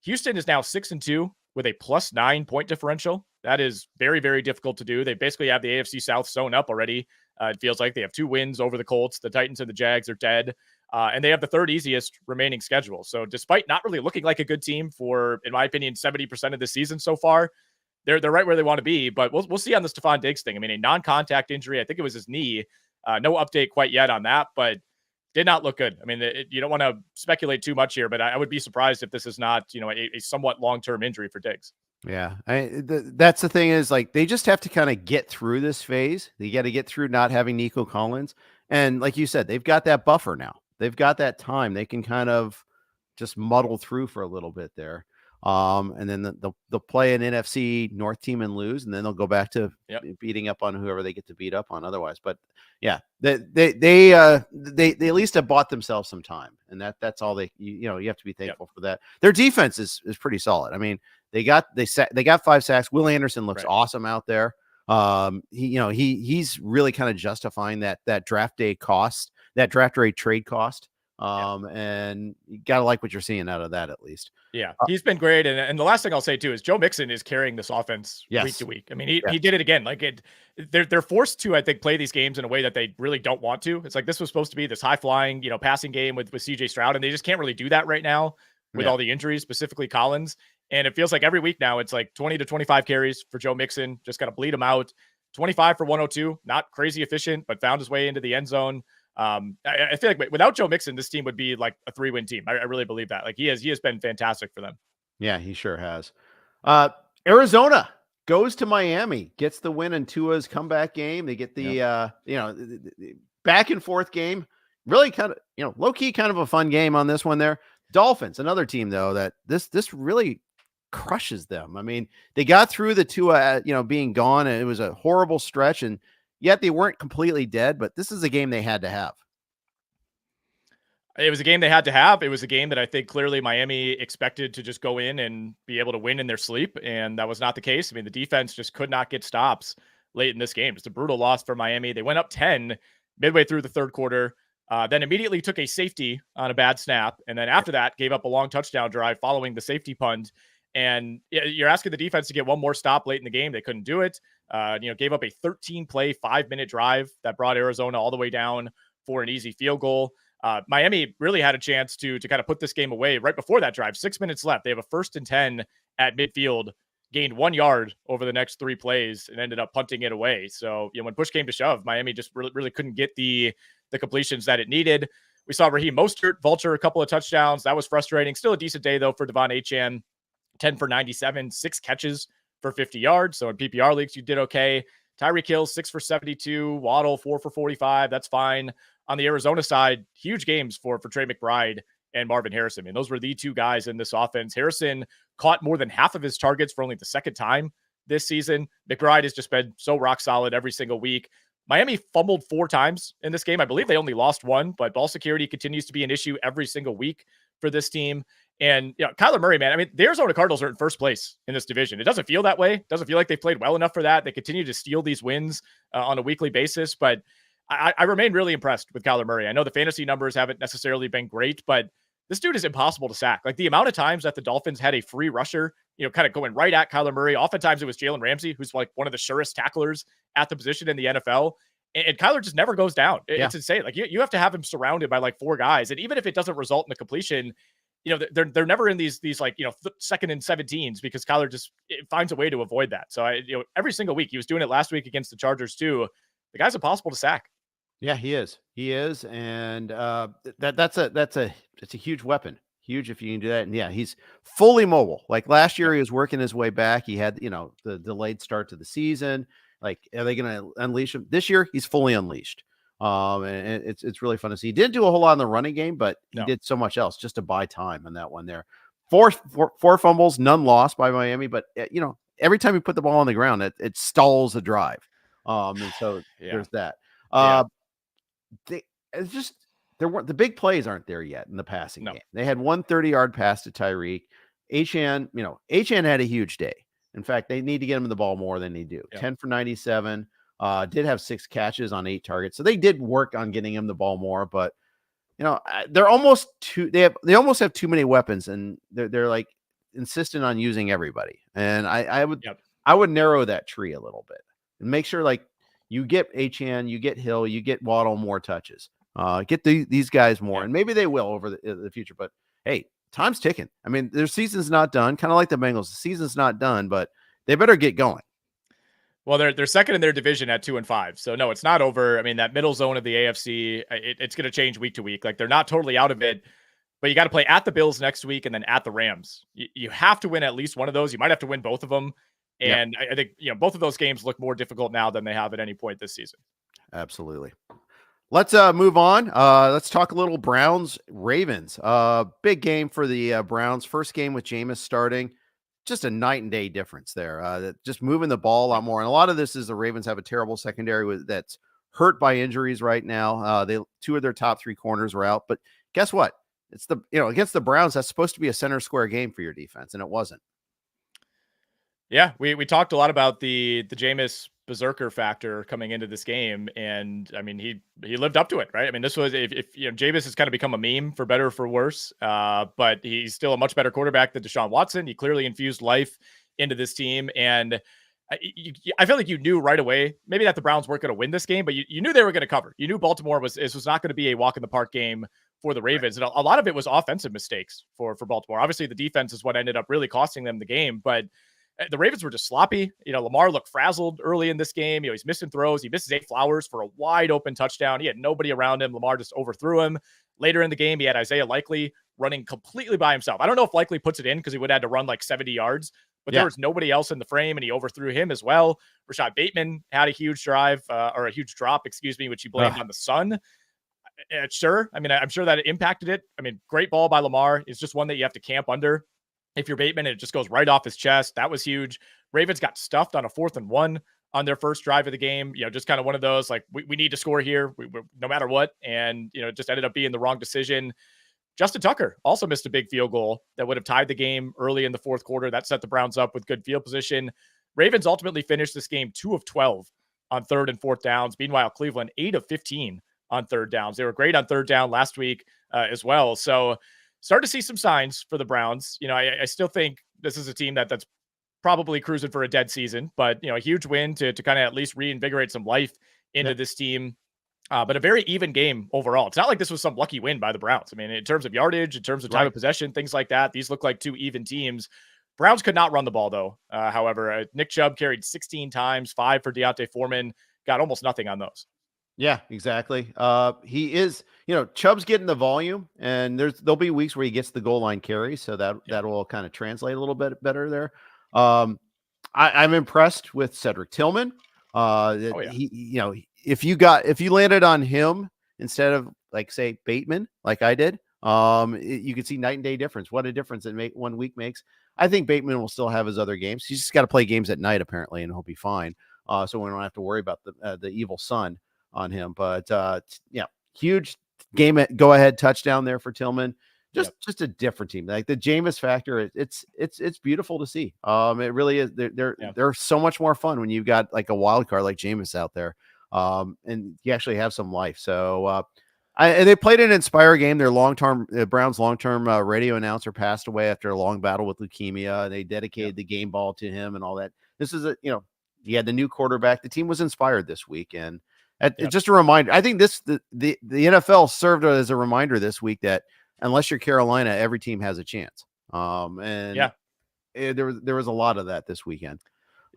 Houston is now 6-2 with a +9 point differential. That is very, very difficult to do. They basically have the AFC South sewn up already. It feels like they have 2 wins over the Colts. The Titans and the Jags are dead. And they have the 3rd easiest remaining schedule. So despite not really looking like a good team for, in my opinion, 70% of the season so far, they're right where they want to be. But we'll see on the Stephon Diggs thing. I mean, a non-contact injury, I think it was his knee. No update quite yet on that, but did not look good. I mean, you don't want to speculate too much here, but I would be surprised if this is not, a somewhat long-term injury for Diggs. Yeah. That's the thing is, like, they just have to kind of get through this phase. They got to get through not having Nico Collins. And like you said, they've got that buffer now. They've got that time. They can kind of just muddle through for a little bit there. And then they'll play an NFC North team and lose, and then they'll go back to beating up on whoever they get to beat up on otherwise. But yeah, they at least have bought themselves some time, and that's all you have to be thankful for that. Their defense is pretty solid. I mean, they got 5 sacks. Will Anderson looks awesome out there. He's really kind of justifying that draft day cost, that draft day trade cost. And you gotta like what you're seeing out of that, at least. Yeah, he's been great. And the last thing I'll say too is Joe Mixon is carrying this offense week to week. I mean, he did it again. Like they're forced to, I think, play these games in a way that they really don't want to. It's like this was supposed to be this high flying, passing game with CJ Stroud, and they just can't really do that right now with all the injuries, specifically Collins. And it feels like every week now it's like 20 to 25 carries for Joe Mixon, just got to bleed him out. 25 for 102, not crazy efficient, but found his way into the end zone. I feel like without Joe Mixon, this team would be like a 3-win team. I really believe that. Like he has been fantastic for them. Yeah, he sure has. Arizona goes to Miami, gets the win in Tua's comeback game. They get the back and forth game. Really kind of, low key kind of a fun game on this one there. Dolphins, another team though, that this really crushes them. I mean, they got through the Tua, being gone, and it was a horrible stretch, and yet they weren't completely dead, but this is a game they had to have. It was a game they had to have. It was a game that I think clearly Miami expected to just go in and be able to win in their sleep, and that was not the case. I mean, the defense just could not get stops late in this game. Just a brutal loss for Miami. They went up 10 midway through the third quarter, then immediately took a safety on a bad snap, and then after that gave up a long touchdown drive following the safety punt. And you're asking the defense to get one more stop late in the game. They couldn't do it. Gave up a 13-play, 5-minute drive that brought Arizona all the way down for an easy field goal. Miami really had a chance to kind of put this game away right before that drive. 6 minutes left. They have a 1st and 10 at midfield, gained 1 yard over the next 3 plays, and ended up punting it away. So, when push came to shove, Miami just really couldn't get the completions that it needed. We saw Raheem Mostert vulture a couple of touchdowns. That was frustrating. Still a decent day, though, for Devon Achane. 10 for 97, 6 catches for 50 yards. So in PPR leagues, you did okay. Tyreek Hill, 6 for 72. Waddle, 4 for 45. That's fine. On the Arizona side, huge games for Trey McBride and Marvin Harrison. I mean, those were the 2 guys in this offense. Harrison caught more than half of his targets for only the 2nd time this season. McBride has just been so rock solid every single week. Miami fumbled 4 times in this game. I believe they only lost 1, but ball security continues to be an issue every single week for this team. And Kyler Murray, man, I mean, the Arizona Cardinals are in first place in this division. It doesn't feel that way. It doesn't feel like they've played well enough for that. They continue to steal these wins on a weekly basis, but I remain really impressed with Kyler Murray. I know the fantasy numbers haven't necessarily been great, but this dude is impossible to sack. Like the amount of times that the Dolphins had a free rusher, kind of going right at Kyler Murray. Oftentimes it was Jalen Ramsey, who's like one of the surest tacklers at the position in the NFL. And Kyler just never goes down. It's insane. Like you have to have him surrounded by like 4 guys. And even if it doesn't result in a completion, they're never in these like, 2nd and 17s because Kyler just finds a way to avoid that. So every single week, he was doing it last week against the Chargers too. The guy's impossible to sack. Yeah, he is. He is, and that's a huge weapon. Huge if you can do that. And yeah, he's fully mobile. Like last year, Yep. he was working his way back. He had the delayed start to the season. Like, are they going to unleash him this year? He's fully unleashed. And it's really fun to see. He didn't do a whole lot in the running game, but he No. did so much else just to buy time on that one there. Four fumbles, none lost by Miami, but every time you put the ball on the ground, it stalls a drive. And so there's that. Yeah. It's just the big plays aren't there yet in the passing No. game. They had 130-yard pass to Tyreek. Achan had a huge day. In fact, they need to get him the ball more than they do. Yeah. 10 for 97. Did have 6 catches on 8 targets. So they did work on getting him the ball more, but they're almost they almost have too many weapons, and they're like insistent on using everybody. And I would narrow that tree a little bit and make sure like you get Achan, you get Hill, you get Waddle more touches. Get these guys more, and maybe they will over the future. But hey, time's ticking. I mean, their season's not done. Kind of like the Bengals, the season's not done, but they better get going. Well, they're second in their division at 2-5, so no, it's not over. I mean, that middle zone of the AFC, it's going to change week to week. Like they're not totally out of it, but you got to play at the Bills next week and then at the Rams. You have to win at least one of those. You might have to win both of them, and I think both of those games look more difficult now than they have at any point this season. Absolutely. Let's move on. Let's talk a little Browns-Ravens. Big game for the Browns. First game with Jameis starting. Just a night and day difference there. Just moving the ball a lot more. And a lot of this is the Ravens have a terrible secondary that's hurt by injuries right now. Two of their top 3 corners were out. But guess what? It's against the Browns, that's supposed to be a center square game for your defense, and it wasn't. Yeah, we talked a lot about the Jameis berserker factor coming into this game, and I mean he lived up to it, right? I mean, this was if Jameis has kind of become a meme for better or for worse, but he's still a much better quarterback than Deshaun Watson. He clearly infused life into this team, and I feel like you knew right away maybe that the Browns weren't going to win this game, but you knew they were going to cover. You knew Baltimore was not going to be a walk in the park game for the Ravens, and a lot of it was offensive mistakes for Baltimore. Obviously, the defense is what ended up really costing them the game, but the Ravens were just sloppy. Lamar looked frazzled early in this game. He's missing throws. He misses 8 Flowers for a wide open touchdown. He had nobody around him. Lamar just overthrew him. Later in the game, he had Isaiah Likely running completely by himself. I don't know if Likely puts it in because he would have had to run like 70 yards, but there was nobody else in the frame, and he overthrew him as well. Rashad Bateman had a huge drive or a huge drop, which he blamed on the sun. Sure. I mean, I'm sure that it impacted it. I mean, great ball by Lamar. It's just one that you have to camp under. If you're Bateman, it just goes right off his chest. That was huge. Ravens got stuffed on a 4th and 1 on their first drive of the game. Just kind of one of those, like, we need to score here no matter what. And, it just ended up being the wrong decision. Justin Tucker also missed a big field goal that would have tied the game early in the 4th quarter. That set the Browns up with good field position. Ravens ultimately finished this game 2 of 12 on 3rd and 4th downs. Meanwhile, Cleveland 8 of 15 on 3rd downs. They were great on 3rd down last week as well. So, start to see some signs for the Browns. I still think this is a team that's probably cruising for a dead season, but a huge win to kind of at least reinvigorate some life into this team. But a very even game overall. It's not like this was some lucky win by the Browns. I mean, in terms of yardage, in terms of time of possession, things like that, these look like 2 even teams. Browns could not run the ball though. However, Nick Chubb carried 16 times, 5 for Deontay Foreman, got almost nothing on those. Yeah, exactly. He is, Chubb's getting the volume, and there'll be weeks where he gets the goal line carry, so that will kind of translate a little bit better there. I'm impressed with Cedric Tillman. He, if you landed on him instead of like say Bateman, like I did, you could see night and day difference. What a difference one week makes. I think Bateman will still have his other games. He's just got to play games at night apparently, and he'll be fine. So we don't have to worry about the evil sun on him. But huge game go ahead touchdown there for Tillman. Just a different team. Like the Jameis factor, it's beautiful to see. It really is. They're so much more fun when you've got like a wild card like Jameis out there. And you actually have some life. So and they played an Inspire game. Their Browns long-term radio announcer passed away after a long battle with leukemia. They dedicated the game ball to him and all that. This is he had the new quarterback. The team was inspired this week, and it's just a reminder. I think the NFL served as a reminder this week that unless you're Carolina, every team has a chance. There was a lot of that this weekend.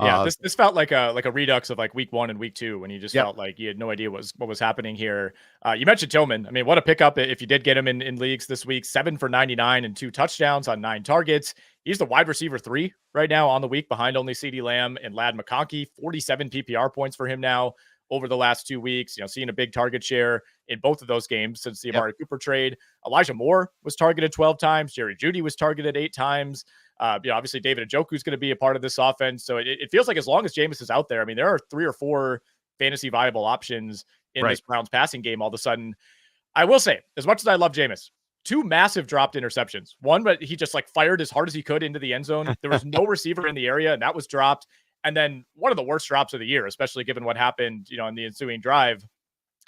Yeah, this felt like a redux of like week 1 and week 2 when you just Yep. felt like you had no idea what was happening here. You mentioned Tillman. I mean, what a pickup if you did get him in leagues this week. 7 for 99 and 2 touchdowns on 9 targets. He's the wide receiver 3 right now on the week behind only CeeDee Lamb and Ladd McConkey. 47 PPR points for him now over the last 2 weeks. Seeing a big target share in both of those games since the Amari Cooper trade. Elijah Moore was targeted 12 times. Jerry Jeudy was targeted 8 times. Obviously David Njoku is going to be a part of this offense. So it feels like as long as Jameis is out there, I mean, there are 3 or 4 fantasy viable options in this Browns passing game all of a sudden. I will say, as much as I love Jameis, 2 massive dropped interceptions. One, but he just like fired as hard as he could into the end zone. There was no receiver in the area, and that was dropped. And then one of the worst drops of the year, especially given what happened, in the ensuing drive.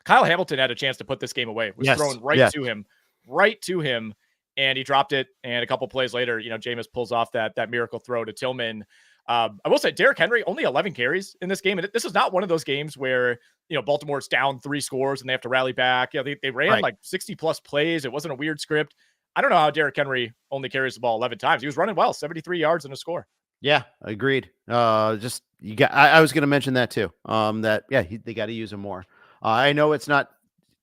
Kyle Hamilton had a chance to put this game away. It was thrown right to him. And he dropped it. And a couple plays later, Jameis pulls off that miracle throw to Tillman. I will say Derrick Henry, only 11 carries in this game. And this is not one of those games where, Baltimore's down 3 scores and they have to rally back. They ran like 60 plus plays. It wasn't a weird script. I don't know how Derrick Henry only carries the ball 11 times. He was running well, 73 yards and a score. Yeah, agreed. I was going to mention that too. They got to use him more. I know it's not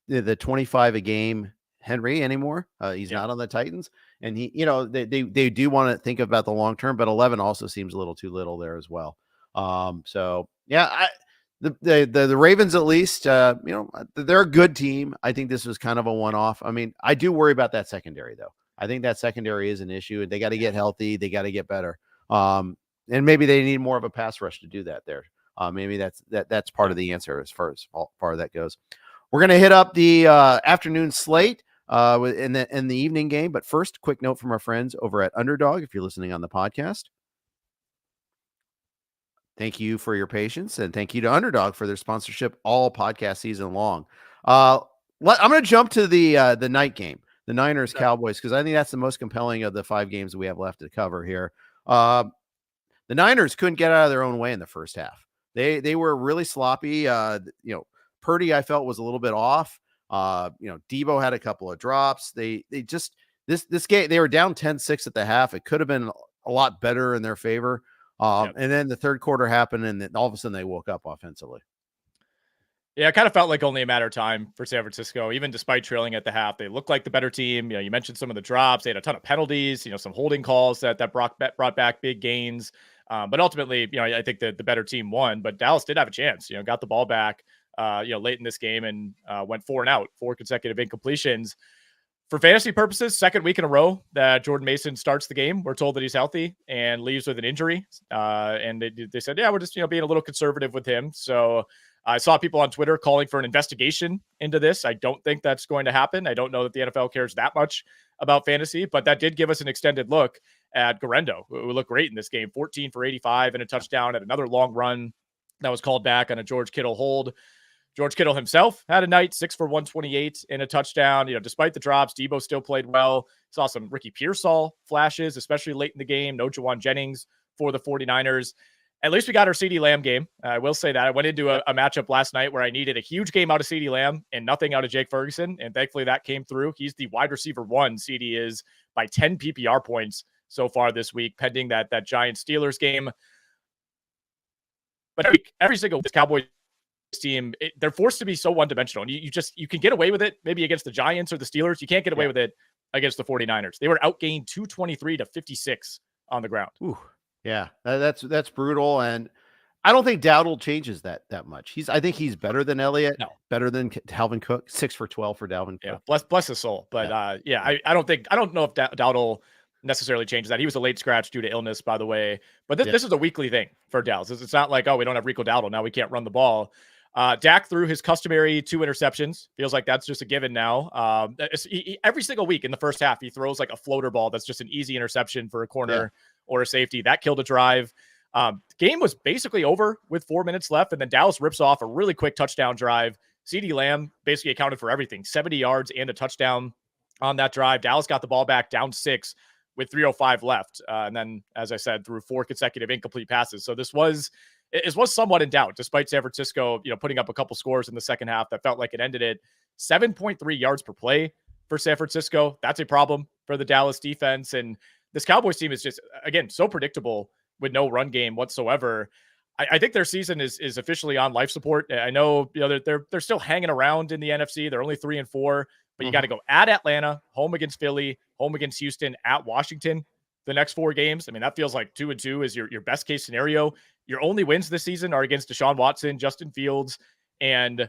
the 25 a game Henry anymore. He's not on the Titans, and they do want to think about the long term, but 11 also seems a little too little there as well. The Ravens, at least, they're a good team. I think this was kind of a one-off. I mean, I do worry about that secondary though. I think that secondary is an issue, and they got to get healthy. They got to get better. And maybe they need more of a pass rush to do that there. Maybe that's part of the answer as far as that goes. We're going to hit up the afternoon slate in the evening game. But first, quick note from our friends over at Underdog. If you're listening on the podcast, thank you for your patience, and thank you to Underdog for their sponsorship all podcast season long. I'm going to jump to the night game, the Niners-Cowboys, because I think that's the most compelling of the 5 games that we have left to cover here. The Niners couldn't get out of their own way in the first half. They were really sloppy. Purdy, I felt, was a little bit off. Debo had a couple of drops. They just this game, they were down 10-6 at the half. It could have been a lot better in their favor. And then the third quarter happened, and then all of a sudden they woke up offensively. Yeah, it kind of felt like only a matter of time for San Francisco, even despite trailing at the half. They looked like the better team. You mentioned some of the drops. They had a ton of penalties, some holding calls that brought back big gains. But ultimately, I think the better team won. But Dallas did have a chance, got the ball back, late in this game and went 4 and out, 4 consecutive incompletions. For fantasy purposes, second week in a row that Jordan Mason starts the game. We're told that he's healthy and leaves with an injury. And they said, we're just, being a little conservative with him. So I saw people on Twitter calling for an investigation into this. I don't think that's going to happen. I don't know that the NFL cares that much about fantasy, but that did give us an extended look at Guerrero, who looked great in this game. 14 for 85 and a touchdown at another long run that was called back on a George Kittle hold. George Kittle himself had a night, 6 for 128 and a touchdown. Despite the drops, Debo still played well. Saw some Ricky Pearsall flashes, especially late in the game. No Jawan Jennings for the 49ers. At least we got our CeeDee Lamb game. I will say that. I went into a matchup last night where I needed a huge game out of CeeDee Lamb and nothing out of Jake Ferguson, and thankfully that came through. He's the wide receiver 1, CeeDee is, by 10 PPR points so far this week, pending that Giants-Steelers game. But every single Cowboys team, they're forced to be so one-dimensional. And you can get away with it maybe against the Giants or the Steelers. You can't get away with it against the 49ers. They were outgained 223-56 on the ground. Ooh. Yeah, that's brutal, and I don't think Dowdle changes that much. I think he's better than Elliott, better than Dalvin Cook. 6 for 12 for Dalvin Cook. Yeah, bless his soul. But I don't know if Dowdle necessarily changes that. He was a late scratch due to illness, by the way. But this is a weekly thing for Dallas. It's not like, we don't have Rico Dowdle now, we can't run the ball. Dak threw his customary 2 interceptions. Feels like that's just a given now. Every single week in the first half, he throws like a floater ball that's just an easy interception for a corner or a safety. That killed a drive. The game was basically over with 4 minutes left, and then Dallas rips off a really quick touchdown drive. CeeDee Lamb basically accounted for everything, 70 yards and a touchdown on that drive. Dallas got the ball back down 6 with 3:05 left. And then, as I said, threw 4 consecutive incomplete passes. So it was somewhat in doubt, despite San Francisco, putting up a couple scores in the second half that felt like it ended it. 7.3 yards per play for San Francisco. That's a problem for the Dallas defense. And this Cowboys team is just, again, so predictable with no run game whatsoever. I think their season is officially on life support. I know, they're still hanging around in the NFC. They're only 3-4, but you got to go at Atlanta, home against Philly, home against Houston, at Washington. The next 4 games. I mean, that feels like 2-2 is your best case scenario. Your only wins this season are against Deshaun Watson, Justin Fields, and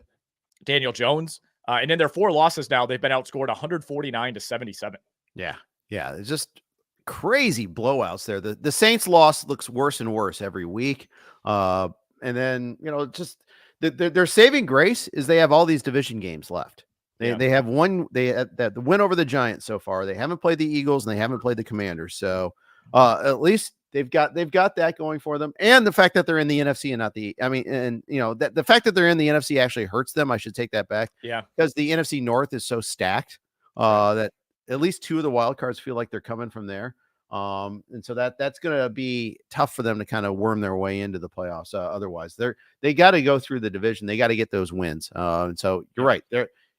Daniel Jones. And in their 4 losses now, they've been outscored 149-77. Yeah. It's just crazy blowouts there. The Saints loss looks worse and worse every week. And then, just their saving grace is they have all these division games left. They have one. They had the win over the Giants so far. They haven't played the Eagles and they haven't played the Commanders. So at least they've got that going for them. And the fact that they're in the NFC and not the. I mean, and the fact that they're in the NFC actually hurts them. I should take that back. Yeah, because the NFC North is so stacked that at least 2 of the wild cards feel like they're coming from there. And so that's going to be tough for them to kind of worm their way into the playoffs. Otherwise, they got to go through the division. They got to get those wins. And so you're right.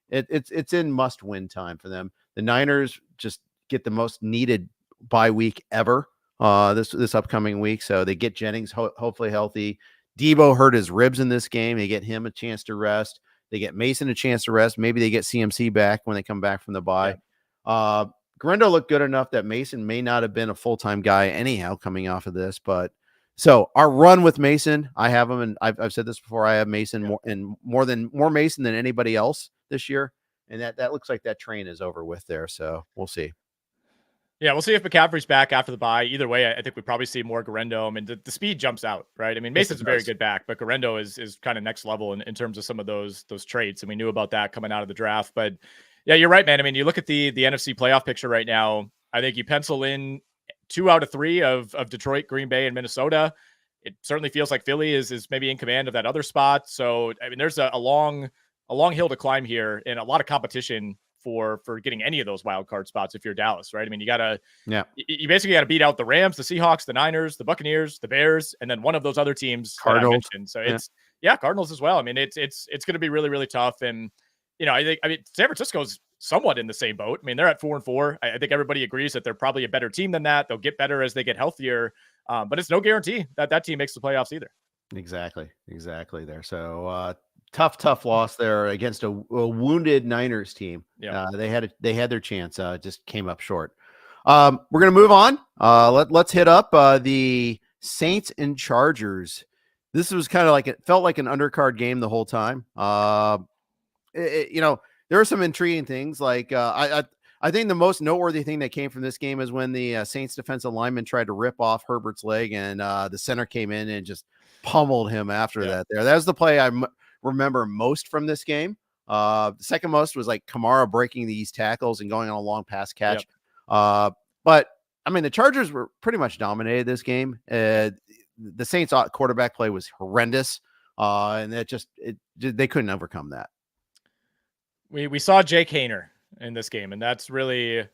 It's in must-win time for them. The Niners just get the most needed bye week ever this upcoming week. So they get Jennings hopefully healthy. Debo hurt his ribs in this game. They get him a chance to rest. They get Mason a chance to rest. Maybe they get CMC back when they come back from the bye. Yeah. Grendo looked good enough that Mason may not have been a full-time guy anyhow coming off of this. But so our run with Mason, I have him, and I've said this before. I have Mason more Mason than anybody else this year, and that looks like that train is over with there. So we'll see. Yeah, we'll see if McCaffrey's back after the bye. Either way, I think we probably see more Garendo. I mean, the speed jumps out, right? I mean, Mason's a very good back, but Garendo is kind of next level in terms of some of those traits, and we knew about that coming out of the draft. But yeah, you're right, man. I mean, you look at the NFC playoff picture right now. I think you pencil in 2 out of 3 of Detroit, Green Bay, and Minnesota. It certainly feels like Philly is maybe in command of that other spot. So I mean, there's a long hill to climb here, and a lot of competition for getting any of those wild card spots if you're Dallas, right? I mean, you basically got to beat out the Rams, the Seahawks, the Niners, the Buccaneers, the Bears, and then one of those other teams Cardinals. That I mentioned. So it's Cardinals as well. I mean, it's going to be really, really tough. And I mean, San Francisco's somewhat in the same boat. I mean, they're at 4-4. I think everybody agrees that they're probably a better team than that. They'll get better as they get healthier. But it's no guarantee that team makes the playoffs either. Exactly there. So tough loss there against a wounded Niners team. Yeah, they had their chance, just came up short. We're gonna move on. Let's hit up the Saints and Chargers. This was kind of it felt like an undercard game the whole time. There are some intriguing things. I think the most noteworthy thing that came from this game is when the Saints defensive lineman tried to rip off Herbert's leg, and the center came in and just pummeled him after that. That was the play I remember most from this game. The second most was Kamara breaking these tackles and going on a long pass catch. But I mean, the Chargers were pretty much dominated this game. The Saints quarterback play was horrendous. And they couldn't overcome that. We saw Jake Haener in this game, and that's really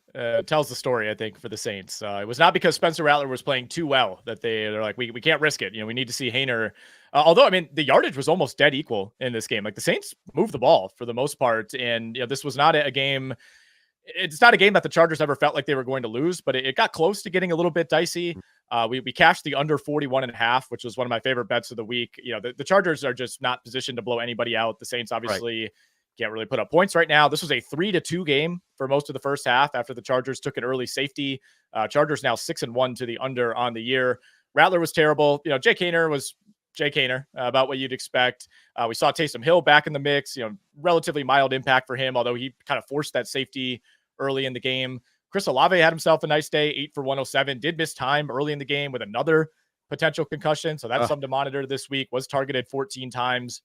tells the story, I think, for the Saints. It was not because Spencer Rattler was playing too well that they're like, we can't risk it. We need to see Haener. Although, I mean, the yardage was almost dead equal in this game. The Saints moved the ball for the most part, and this was not a game. It's not a game that the Chargers ever felt like they were going to lose, but it got close to getting a little bit dicey. We cashed the under 41.5, which was one of my favorite bets of the week. The Chargers are just not positioned to blow anybody out. The Saints obviously can't really put up points right now. This was a 3-2 game for most of the first half after the Chargers took an early safety. Chargers now 6-1 to the under on the year. Rattler was terrible. Jake Haener was Jake Haener, about what you'd expect. We saw Taysom Hill back in the mix, relatively mild impact for him, although he kind of forced that safety early in the game. Chris Olave had himself a nice day, 8 for 107, did miss time early in the game with another potential concussion. So that's something to monitor this week. Was targeted 14 times.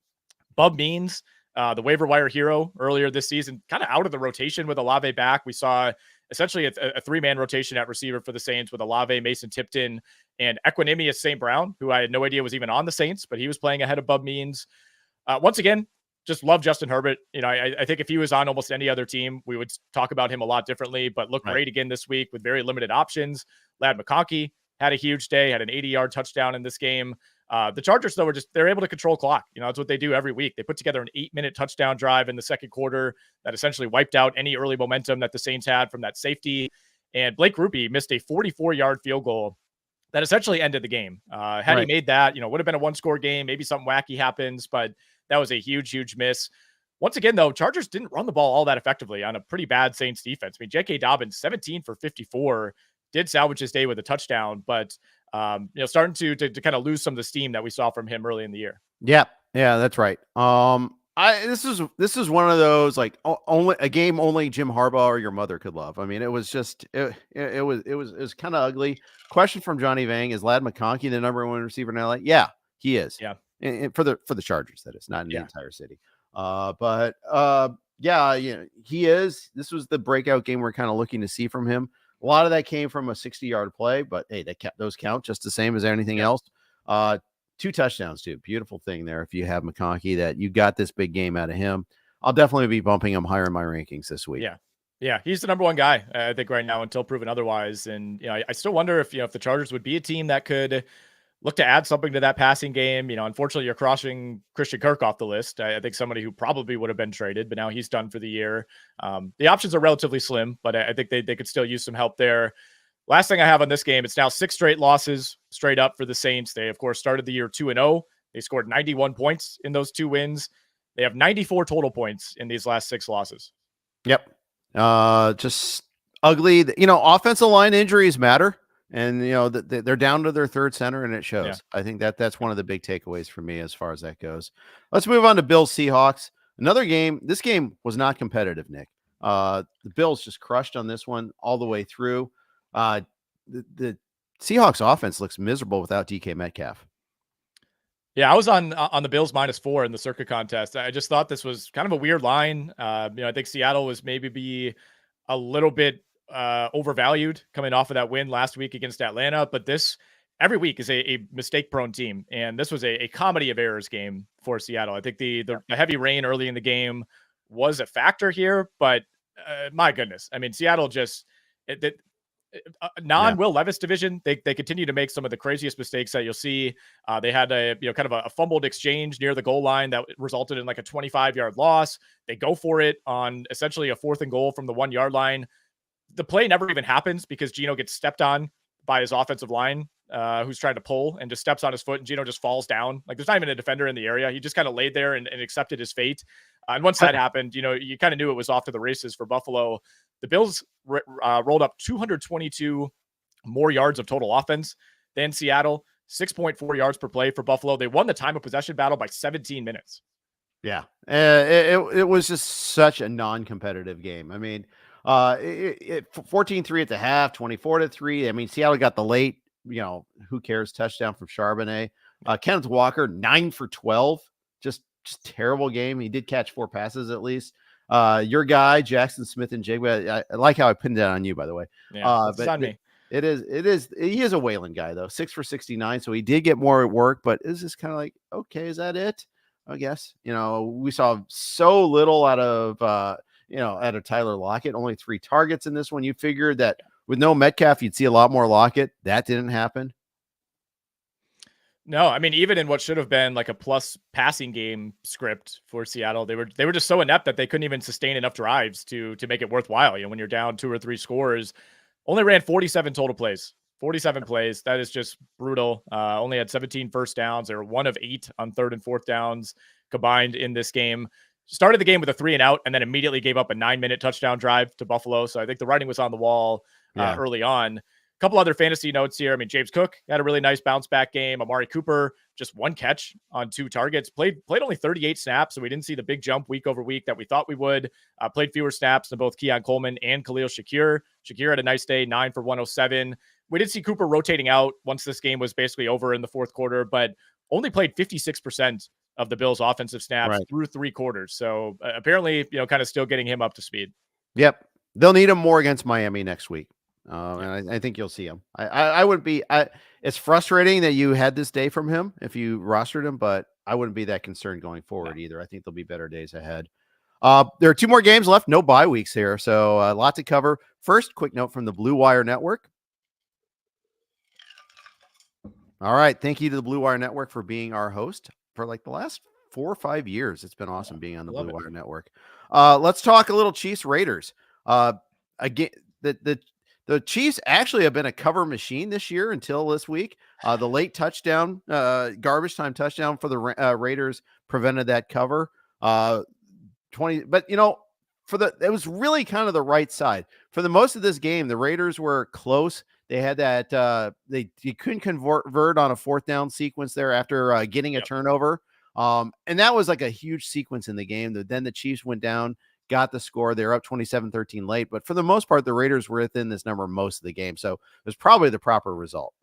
Bub Means, the waiver wire hero earlier this season, kind of out of the rotation with Olave back. We saw essentially a 3-man rotation at receiver for the Saints with Olave, Mason Tipton, and Equanimous St. Brown, who I had no idea was even on the Saints, but he was playing ahead of Bub Means. Once again, just love Justin Herbert. I think if he was on almost any other team, we would talk about him a lot differently, but looked great again this week with very limited options. Ladd McConkey had a huge day, had an 80-yard touchdown in this game. The Chargers, though, they're able to control clock. That's what they do every week. They put together an 8-minute touchdown drive in the second quarter that essentially wiped out any early momentum that the Saints had from that safety. And Blake Rupe missed a 44-yard field goal that essentially ended the game. Had he made that, would have been a 1-score game. Maybe something wacky happens, but that was a huge, huge miss. Once again, though, Chargers didn't run the ball all that effectively on a pretty bad Saints defense. I mean, J.K. Dobbins, 17 for 54, did salvage his day with a touchdown, but starting to kind of lose some of the steam that we saw from him early in the year. Yeah, that's right. This is one of those like only a game only Jim Harbaugh or your mother could love. I mean, it was just it was kind of ugly. Question from Johnny Vang: is Ladd McConkey the number 1 receiver in LA? Yeah, he is. Yeah, for the Chargers, that is, not in the entire city. He is. This was the breakout game we're kind of looking to see from him. A lot of that came from a 60-yard play, but hey, those count just the same as anything else. 2 touchdowns, too. Beautiful thing there. If you have McConkey, that you got this big game out of him, I'll definitely be bumping him higher in my rankings this week. Yeah, he's the number 1 guy, I think, right now until proven otherwise. And I still wonder if the Chargers would be a team that could look to add something to that passing game. Unfortunately, you're crossing Christian Kirk off the list. I think somebody who probably would have been traded, but now he's done for the year. The options are relatively slim, but I think they could still use some help there. Last thing I have on this game, it's now 6 straight losses straight up for the Saints. They, of course, started the year 2-0. They scored 91 points in those 2 wins. They have 94 total points in these last 6 losses. Yep. Just ugly. Offensive line injuries matter. And, they're down to their 3rd center, and it shows. Yeah. I think that's one of the big takeaways for me as far as that goes. Let's move on to Bills-Seahawks. Another game. This game was not competitive, Nick. The Bills just crushed on this one all the way through. The Seahawks offense looks miserable without DK Metcalf. Yeah, I was on the Bills -4 in the Circa contest. I just thought this was kind of a weird line. I think Seattle was maybe be a little bit overvalued coming off of that win last week against Atlanta, but this every week is a mistake-prone team, and this was a comedy of errors game for Seattle. I think the heavy rain early in the game was a factor here, but my goodness, I mean, Seattle just non-Will Levis division, they continue to make some of the craziest mistakes that you'll see. They had kind of a fumbled exchange near the goal line that resulted in like a 25-yard loss. They go for it on essentially a 4th and goal from the 1-yard line. The play never even happens because Geno gets stepped on by his offensive line, who's trying to pull, and just steps on his foot, and Geno just falls down. Like, there's not even a defender in the area. He just kind of laid there and accepted his fate. And once that happened, you kind of knew it was off to the races for Buffalo. The Bills rolled up 222 more yards of total offense than Seattle, 6.4 yards per play for Buffalo. They won the time of possession battle by 17 minutes. Yeah, it was just such a non-competitive game. I mean, 14-3 at the half, 24-3. I mean, Seattle got the late, who cares, touchdown from Charbonnet. Kenneth Walker, 9 for 12. Just terrible game. He did catch 4 passes at least. Your guy, Jackson Smith-Njigba, I like how I pinned that on you, by the way. Yeah, it's on me. He is a Whalen guy, though. 6 for 69, so he did get more at work, but it's just kind of like, okay, is that it? I guess. We saw so little out of Tyler Lockett, only 3 targets in this one. You figured that with no Metcalf, you'd see a lot more Lockett. That didn't happen. No, I mean, even in what should have been like a plus passing game script for Seattle, they were just so inept that they couldn't even sustain enough drives to make it worthwhile. When you're down 2 or 3 scores, only ran 47 total plays. 47 plays. That is just brutal. Only had 17 first downs. They were 1 of 8 on 3rd and 4th downs combined in this game. Started the game with a 3-and-out and then immediately gave up a 9-minute touchdown drive to Buffalo. So I think the writing was on the wall early on. A couple other fantasy notes here. I mean, James Cook had a really nice bounce back game. Amari Cooper, just 1 catch on 2 targets. Played only 38 snaps, so we didn't see the big jump week over week that we thought we would. Played fewer snaps than both Keon Coleman and Khalil Shakir. Shakir had a nice day, 9 for 107. We did see Cooper rotating out once this game was basically over in the 4th quarter, but only played 56% of the Bills' offensive snaps through 3 quarters. So apparently, kind of still getting him up to speed. Yep. They'll need him more against Miami next week. And I think you'll see him. I wouldn't be, it's frustrating that you had this day from him if you rostered him, but I wouldn't be that concerned going forward either. I think there'll be better days ahead. There are 2 more games left, no bye weeks here. So a lot to cover. First, quick note from the Blue Wire Network. All right. Thank you to the Blue Wire Network for being our host for like the last 4 or 5 years. It's been awesome being on the Blue Wire Network. Let's talk a little Chiefs Raiders. Again, the The Chiefs actually have been a cover machine this year until this week. The late touchdown, garbage time touchdown for the Raiders prevented that cover. 20, but it was really kind of the right side for the most of this game. The Raiders were close. They had that you couldn't convert on a fourth down sequence there after getting a turnover. And that was like a huge sequence in the game. Then the Chiefs went down, got the score. They were up 27-13 late, but for the most part, the Raiders were within this number most of the game. So it was probably the proper result.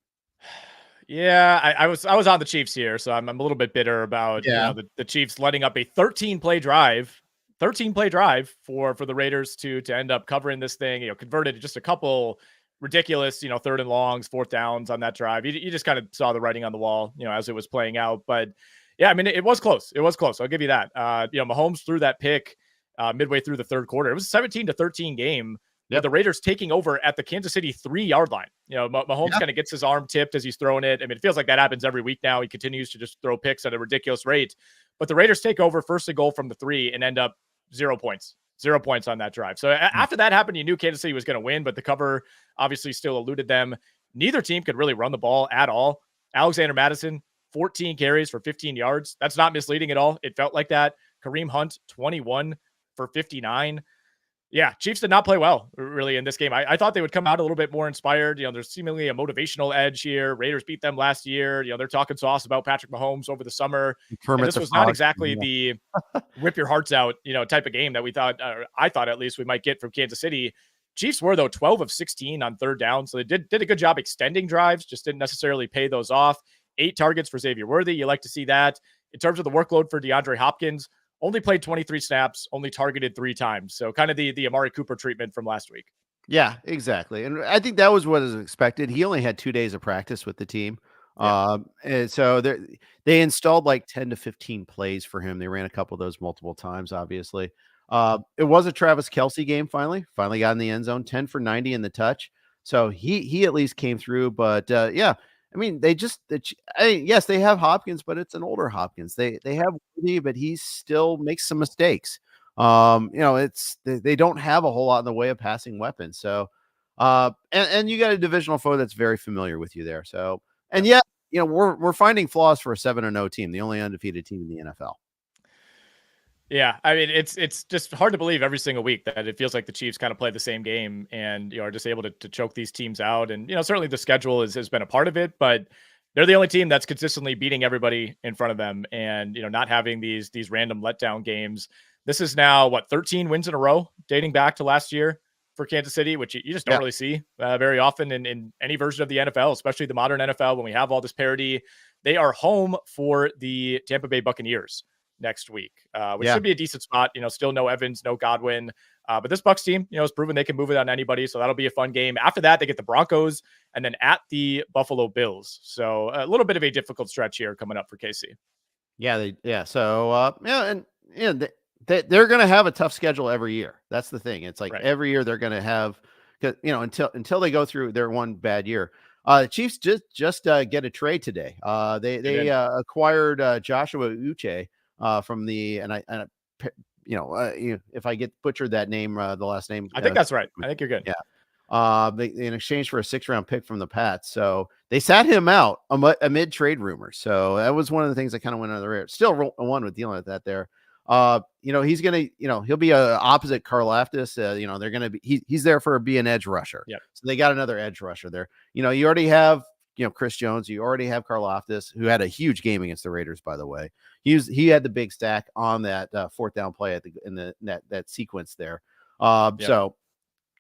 Yeah, I was on the Chiefs here, so I'm a little bit bitter about the Chiefs letting up a 13-play drive for the Raiders to end up covering this thing. Converted just a couple ridiculous, third and longs, fourth downs on that drive. You just kind of saw the writing on the wall, as it was playing out. But yeah, I mean, it was close. It was close. I'll give you that. Mahomes threw that pick midway through the third quarter. It was a 17-13 game. The Raiders taking over at the Kansas City 3-yard line. Mahomes kind of gets his arm tipped as he's throwing it. I mean, it feels like that happens every week now. He continues to just throw picks at a ridiculous rate. But the Raiders take over first and goal from the 3 and end up 0 points. 0 points on that drive. So after that happened, you knew Kansas City was going to win, but the cover obviously still eluded them. Neither team could really run the ball at all. Alexander Mattison, 14 carries for 15 yards. That's not misleading at all. It felt like that. Kareem Hunt, 21 for 59. Yeah, Chiefs did not play well, really, in this game. I thought they would come out a little bit more inspired. There's seemingly a motivational edge here. Raiders beat them last year. They're talking sauce about Patrick Mahomes over the summer. And this was not exactly the rip your hearts out, type of game that we thought, I thought at least we might get from Kansas City. Chiefs were, though, 12 of 16 on third down. So they did a good job extending drives, just didn't necessarily pay those off. 8 targets for Xavier Worthy. You like to see that. In terms of the workload for DeAndre Hopkins, only played 23 snaps, only targeted 3 times. So kind of the Amari Cooper treatment from last week. Yeah, exactly. And I think that was what was expected. He only had 2 days of practice with the team. And so they installed like 10 to 15 plays for him. They ran a couple of those multiple times, obviously. It was a Travis Kelce game finally got in the end zone, 10 for 90 in the touch. So he at least came through. But yeah, I mean, yes, they have Hopkins, but it's an older Hopkins. They have Woody, but he still makes some mistakes. They don't have a whole lot in the way of passing weapons. So, and you got a divisional foe that's very familiar with you there. So, and yet, we're finding flaws for a 7-0 team, the only undefeated team in the NFL. Yeah, I mean, it's just hard to believe every single week that it feels like the Chiefs kind of play the same game and are just able to choke these teams out. And certainly the schedule has been a part of it, but they're the only team that's consistently beating everybody in front of them, and not having these random letdown games. This is now 13 wins in a row dating back to last year for Kansas City, which you just don't really see very often in any version of the NFL, especially the modern NFL when we have all this parity. They are home for the Tampa Bay Buccaneers next week, which should be a decent spot. Still no Evans, no Godwin, but this Bucs team, has proven they can move it on anybody. So that'll be a fun game. After that, they get the Broncos and then at the Buffalo Bills. So a little bit of a difficult stretch here coming up for KC. So they're going to have a tough schedule every year. That's the thing. It's like every year they're going to have, until they go through their one bad year. Chiefs just get a trade today. They acquired Joshua Uche from if I get butchered that name, the last name, I think that's right. I think you're good. Yeah. In exchange for a 6th-round pick from the Pats. So they sat him out amid trade rumors. So that was one of the things that kind of went under the radar. Still one with dealing with that there. He's going to, he'll be opposite Karlaftis. They're going to be, he's there for be an edge rusher. Yeah. So they got another edge rusher there. You already have, Chris Jones, you already have Karlaftis, who had a huge game against the Raiders, by the way. He had the big stack on that 4th down play in that sequence there. So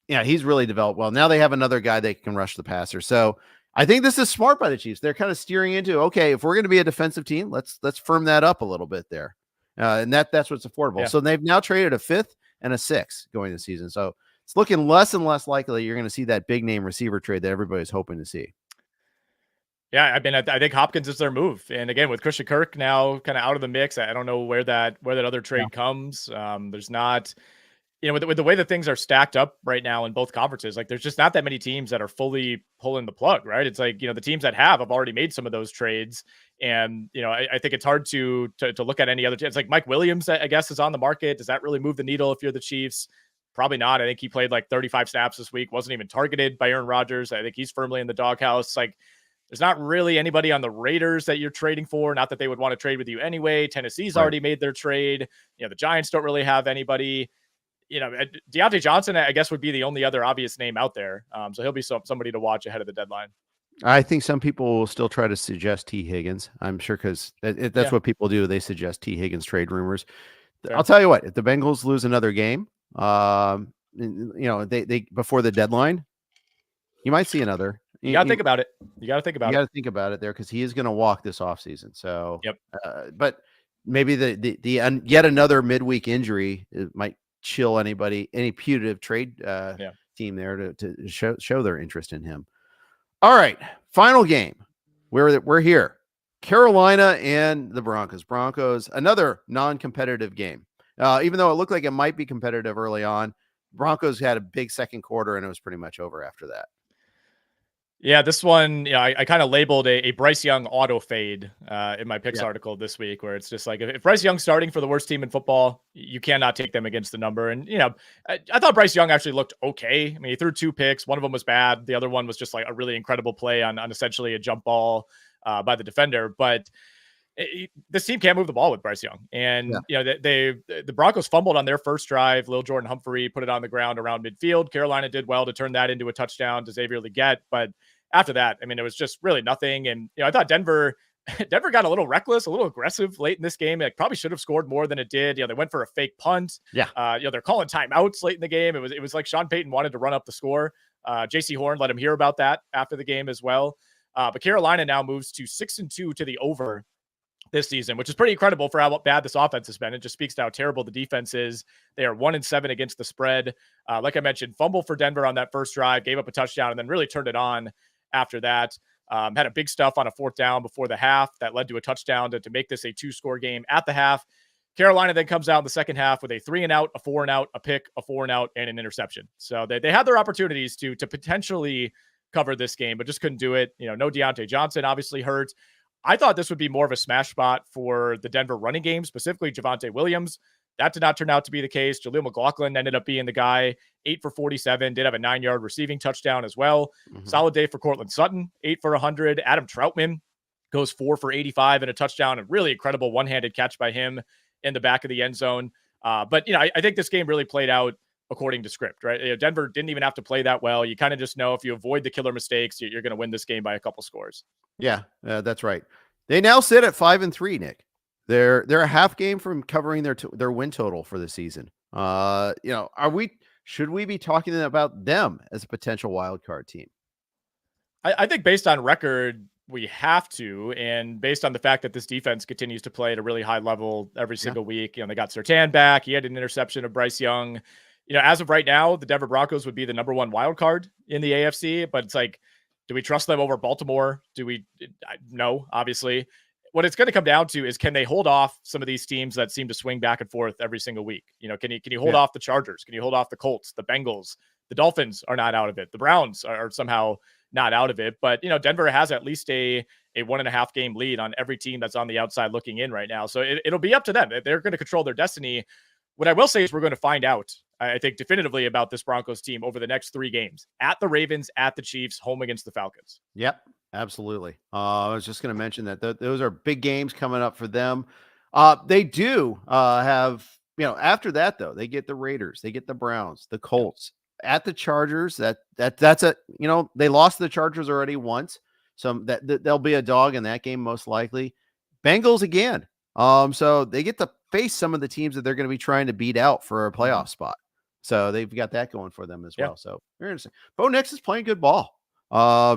yeah, he's really developed well. Now they have another guy that can rush the passer. So I think this is smart by the Chiefs. They're kind of steering into, okay, if we're going to be a defensive team, let's firm that up a little bit there. And that's what's affordable. Yeah. So they've now traded a 5th and a 6th going this season. So it's looking less and less likely you're going to see that big name receiver trade that everybody's hoping to see. Yeah, I mean, I think Hopkins is their move. And again, with Christian Kirk now kind of out of the mix, I don't know where that other trade comes. There's not, with the way that things are stacked up right now in both conferences, like there's just not that many teams that are fully pulling the plug, right? It's like, the teams that have already made some of those trades. And, I think it's hard to look at any other team. It's like Mike Williams, I guess, is on the market. Does that really move the needle if you're the Chiefs? Probably not. I think he played like 35 snaps this week, wasn't even targeted by Aaron Rodgers. I think he's firmly in the doghouse. Like, there's not really anybody on the Raiders that you're trading for. Not that they would want to trade with you anyway. Tennessee's already made their trade. The Giants don't really have anybody. Deontay Johnson, I guess, would be the only other obvious name out there. So he'll be somebody to watch ahead of the deadline. I think some people will still try to suggest T. Higgins. I'm sure because that's what people do. They suggest T. Higgins trade rumors. Fair. I'll tell you what, if the Bengals lose another game, they before the deadline, you might see another. You got to think about it. You got to think about it there because he is going to walk this offseason. So, yep. But maybe the yet another midweek injury might chill any putative trade team there to show their interest in him. All right, final game. We're here. Carolina and the Broncos. Broncos, another non-competitive game. Even though it looked like it might be competitive early on, Broncos had a big second quarter and it was pretty much over after that. Yeah, this one, I kind of labeled a Bryce Young auto fade in my picks article this week, where it's just like, if Bryce Young's starting for the worst team in football, you cannot take them against the number. And, I thought Bryce Young actually looked okay. I mean, he threw 2 picks. One of them was bad. The other one was just like a really incredible play on essentially a jump ball by the defender. But this team can't move the ball with Bryce Young. And, the Broncos fumbled on their first drive. Lil Jordan Humphrey put it on the ground around midfield. Carolina did well to turn that into a touchdown to Xavier Legette. But after that, I mean, it was just really nothing. And, I thought Denver got a little reckless, a little aggressive late in this game. It probably should have scored more than it did. They went for a fake punt. Yeah. They're calling timeouts late in the game. It was like Sean Payton wanted to run up the score. JC Horn let him hear about that after the game as well. But Carolina now moves to 6-2 to the over this season, which is pretty incredible for how bad this offense has been. It just speaks to how terrible the defense is. They are 1-7 against the spread. Like I mentioned, fumble for Denver on that first drive, gave up a touchdown, and then really turned it on after that. Had a big stuff on a 4th down before the half that led to a touchdown to make this a 2-score game at the half. Carolina then comes out in the second half with a 3-and-out, a 4-and-out, a pick, a 4-and-out, and an interception. So they had their opportunities to potentially cover this game, but just couldn't do it. No Deontay Johnson obviously hurt. I thought this would be more of a smash spot for the Denver running game, specifically Javonte Williams. That did not turn out to be the case. Jaleel McLaughlin ended up being the guy, 8 for 47, did have a 9-yard receiving touchdown as well. Mm-hmm. Solid day for Cortland Sutton, 8 for 100. Adam Troutman goes 4 for 85 and a touchdown. A really incredible one-handed catch by him in the back of the end zone. But I think this game really played out according to script, right? Denver didn't even have to play that well. You kind of just know if you avoid the killer mistakes, you're going to win this game by a couple scores. Yeah, that's right. They now sit at 5-3, Nick. They're a half game from covering their win total for the season. Should we be talking about them as a potential wild card team? I think based on record, we have to, and based on the fact that this defense continues to play at a really high level every single week. They got Surtain back. He had an interception of Bryce Young. As of right now, the Denver Broncos would be the number 1 wild card in the AFC, but it's like, do we trust them over Baltimore? No, obviously. What it's going to come down to is, can they hold off some of these teams that seem to swing back and forth every single week? Can you hold off the Chargers? Can you hold off the Colts, the Bengals? The Dolphins are not out of it. The Browns are somehow not out of it. But, Denver has at least a 1.5 game lead on every team that's on the outside looking in right now. So it'll be up to them. They're going to control their destiny. What I will say is we're going to find out, I think, definitively about this Broncos team over the next 3 games: at the Ravens, at the Chiefs, home against the Falcons. Yep, absolutely. I was just going to mention that those are big games coming up for them. They do have, after that, though, they get the Raiders, they get the Browns, the Colts, at the Chargers. That's they lost the Chargers already once. So that there'll be a dog in that game, most likely. Bengals again. So they get to face some of the teams that they're going to be trying to beat out for a playoff spot. So they've got that going for them as well. So very interesting. Bo Nix is playing good ball.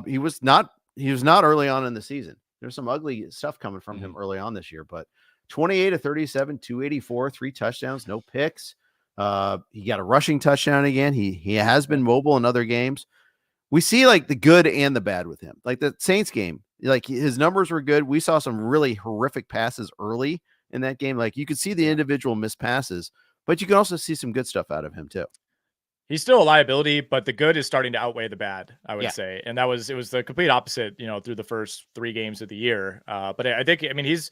He was not early on in the season. There's some ugly stuff coming from him early on this year, but 28 of 37, 284, 3 touchdowns, no picks. He got a rushing touchdown again. He has been mobile in other games. We see like the good and the bad with him. Like the Saints game, like his numbers were good. We saw some really horrific passes early in that game. Like you could see the individual missed passes, but you can also see some good stuff out of him too. He's still a liability, but the good is starting to outweigh the bad, I would Yeah. say. And it was the complete opposite, through the first 3 games of the year. But I think, I mean, he's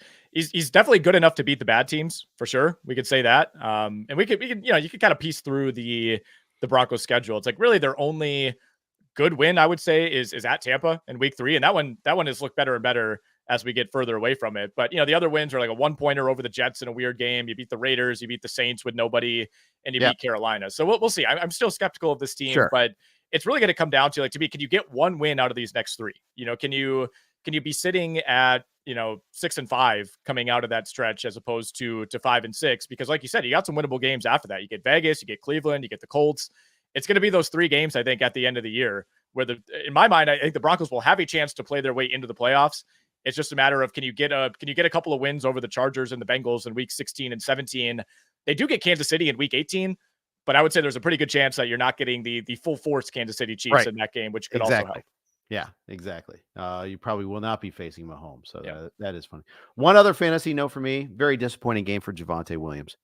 definitely good enough to beat the bad teams for sure. We could say that. And we could, you could kind of piece through the Broncos schedule. It's like really their only good win, I would say, is at Tampa in week 3. And that one has looked better and better as we get further away from it. But, the other wins are like a 1-pointer over the Jets in a weird game. You beat the Raiders, you beat the Saints with nobody, and you beat Carolina. So we'll see. I'm still skeptical of this team, but it's really going to come down to, like, to me, can you get one win out of these next 3? Can you be sitting at, 6-5 coming out of that stretch as opposed to 5-6? Because like you said, you got some winnable games after that. You get Vegas, you get Cleveland, you get the Colts. It's going to be those 3 games, I think, at the end of the year where in my mind, I think the Broncos will have a chance to play their way into the playoffs. It's just a matter of, can you get a couple of wins over the Chargers and the Bengals in week 16 and 17? They do get Kansas City in week 18, but I would say there's a pretty good chance that you're not getting the full force Kansas City Chiefs in that game, which could also help. Yeah, exactly. You probably will not be facing Mahomes, so that is funny. One other fantasy note for me: very disappointing game for Javonte Williams.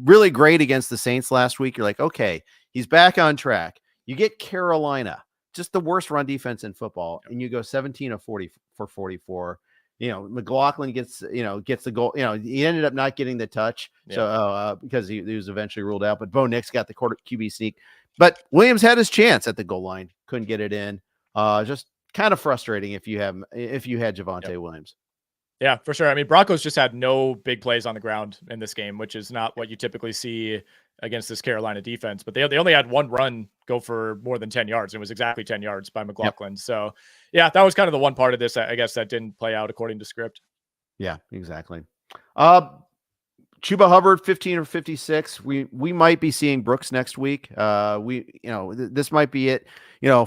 Really great against the Saints last week. You're like, okay, he's back on track. You get Carolina, just the worst run defense in football, and you go 17 of 40 for 44. McLaughlin gets the goal. He ended up not getting the touch, so because he was eventually ruled out. But Bo Nix got the quarter QB sneak. But Williams had his chance at the goal line, couldn't get it in. Just kind of frustrating if you had Javonte Williams. Yeah, for sure. I mean, Broncos just had no big plays on the ground in this game, which is not what you typically see against this Carolina defense. But they only had one run go for more than 10 yards. It was exactly 10 yards by McLaughlin. Yep. So, yeah, that was kind of the one part of this, I guess, that didn't play out according to script. Yeah, exactly. Chuba Hubbard, 15 or 56. We might be seeing Brooks next week. This might be it,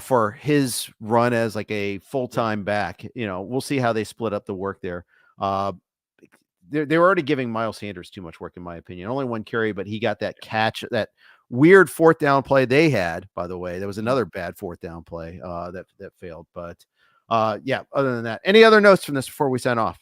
for his run as like a full-time back. We'll see how they split up the work there. They were already giving Miles Sanders too much work, in my opinion. Only 1 carry, but he got that catch, that weird 4th down play they had, by the way. There was another bad 4th down play that failed. But other than that, any other notes from this before we sign off?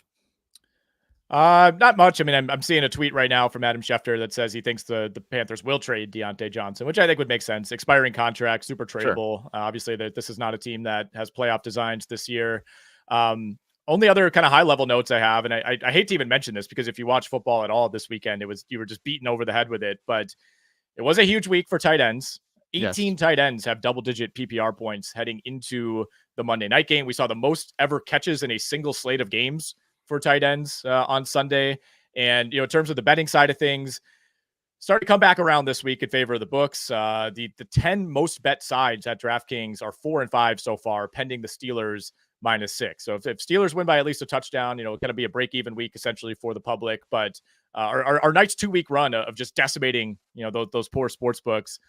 Not much. I mean, I'm seeing a tweet right now from Adam Schefter that says he thinks the Panthers will trade Deontay Johnson, which I think would make sense. Expiring contract, super tradable. Sure. Obviously, this is not a team that has playoff designs this year. Only other kind of high level notes I have, and I hate to even mention this because if you watch football at all this weekend, you were just beaten over the head with it. But it was a huge week for tight ends. 18 tight ends have double-digit PPR points heading into the Monday night game. We saw the most ever catches in a single slate of games for tight ends on Sunday. And, in terms of the betting side of things, starting to come back around this week in favor of the books. The 10 most bet sides at DraftKings are 4-5 so far, pending the Steelers -6. So if Steelers win by at least a touchdown, it's going to be a break-even week essentially for the public. But our night's 2-week run of just decimating, those poor sports books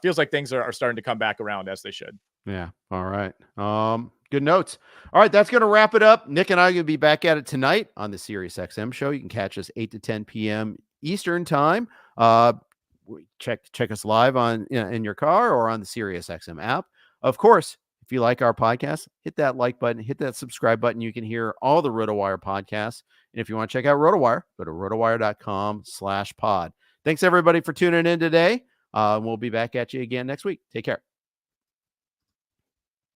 feels like things are starting to come back around as they should. Yeah. All right. Good notes. All right. That's going to wrap it up. Nick and I are going to be back at it tonight on the SiriusXM show. You can catch us 8 to 10 p.m. Eastern time. Check us live on in your car or on the SiriusXM app. Of course, if you like our podcast, hit that like button, hit that subscribe button. You can hear all the RotoWire podcasts. And if you want to check out RotoWire, go to rotowire.com/pod. Thanks everybody for tuning in today. We'll be back at you again next week. Take care.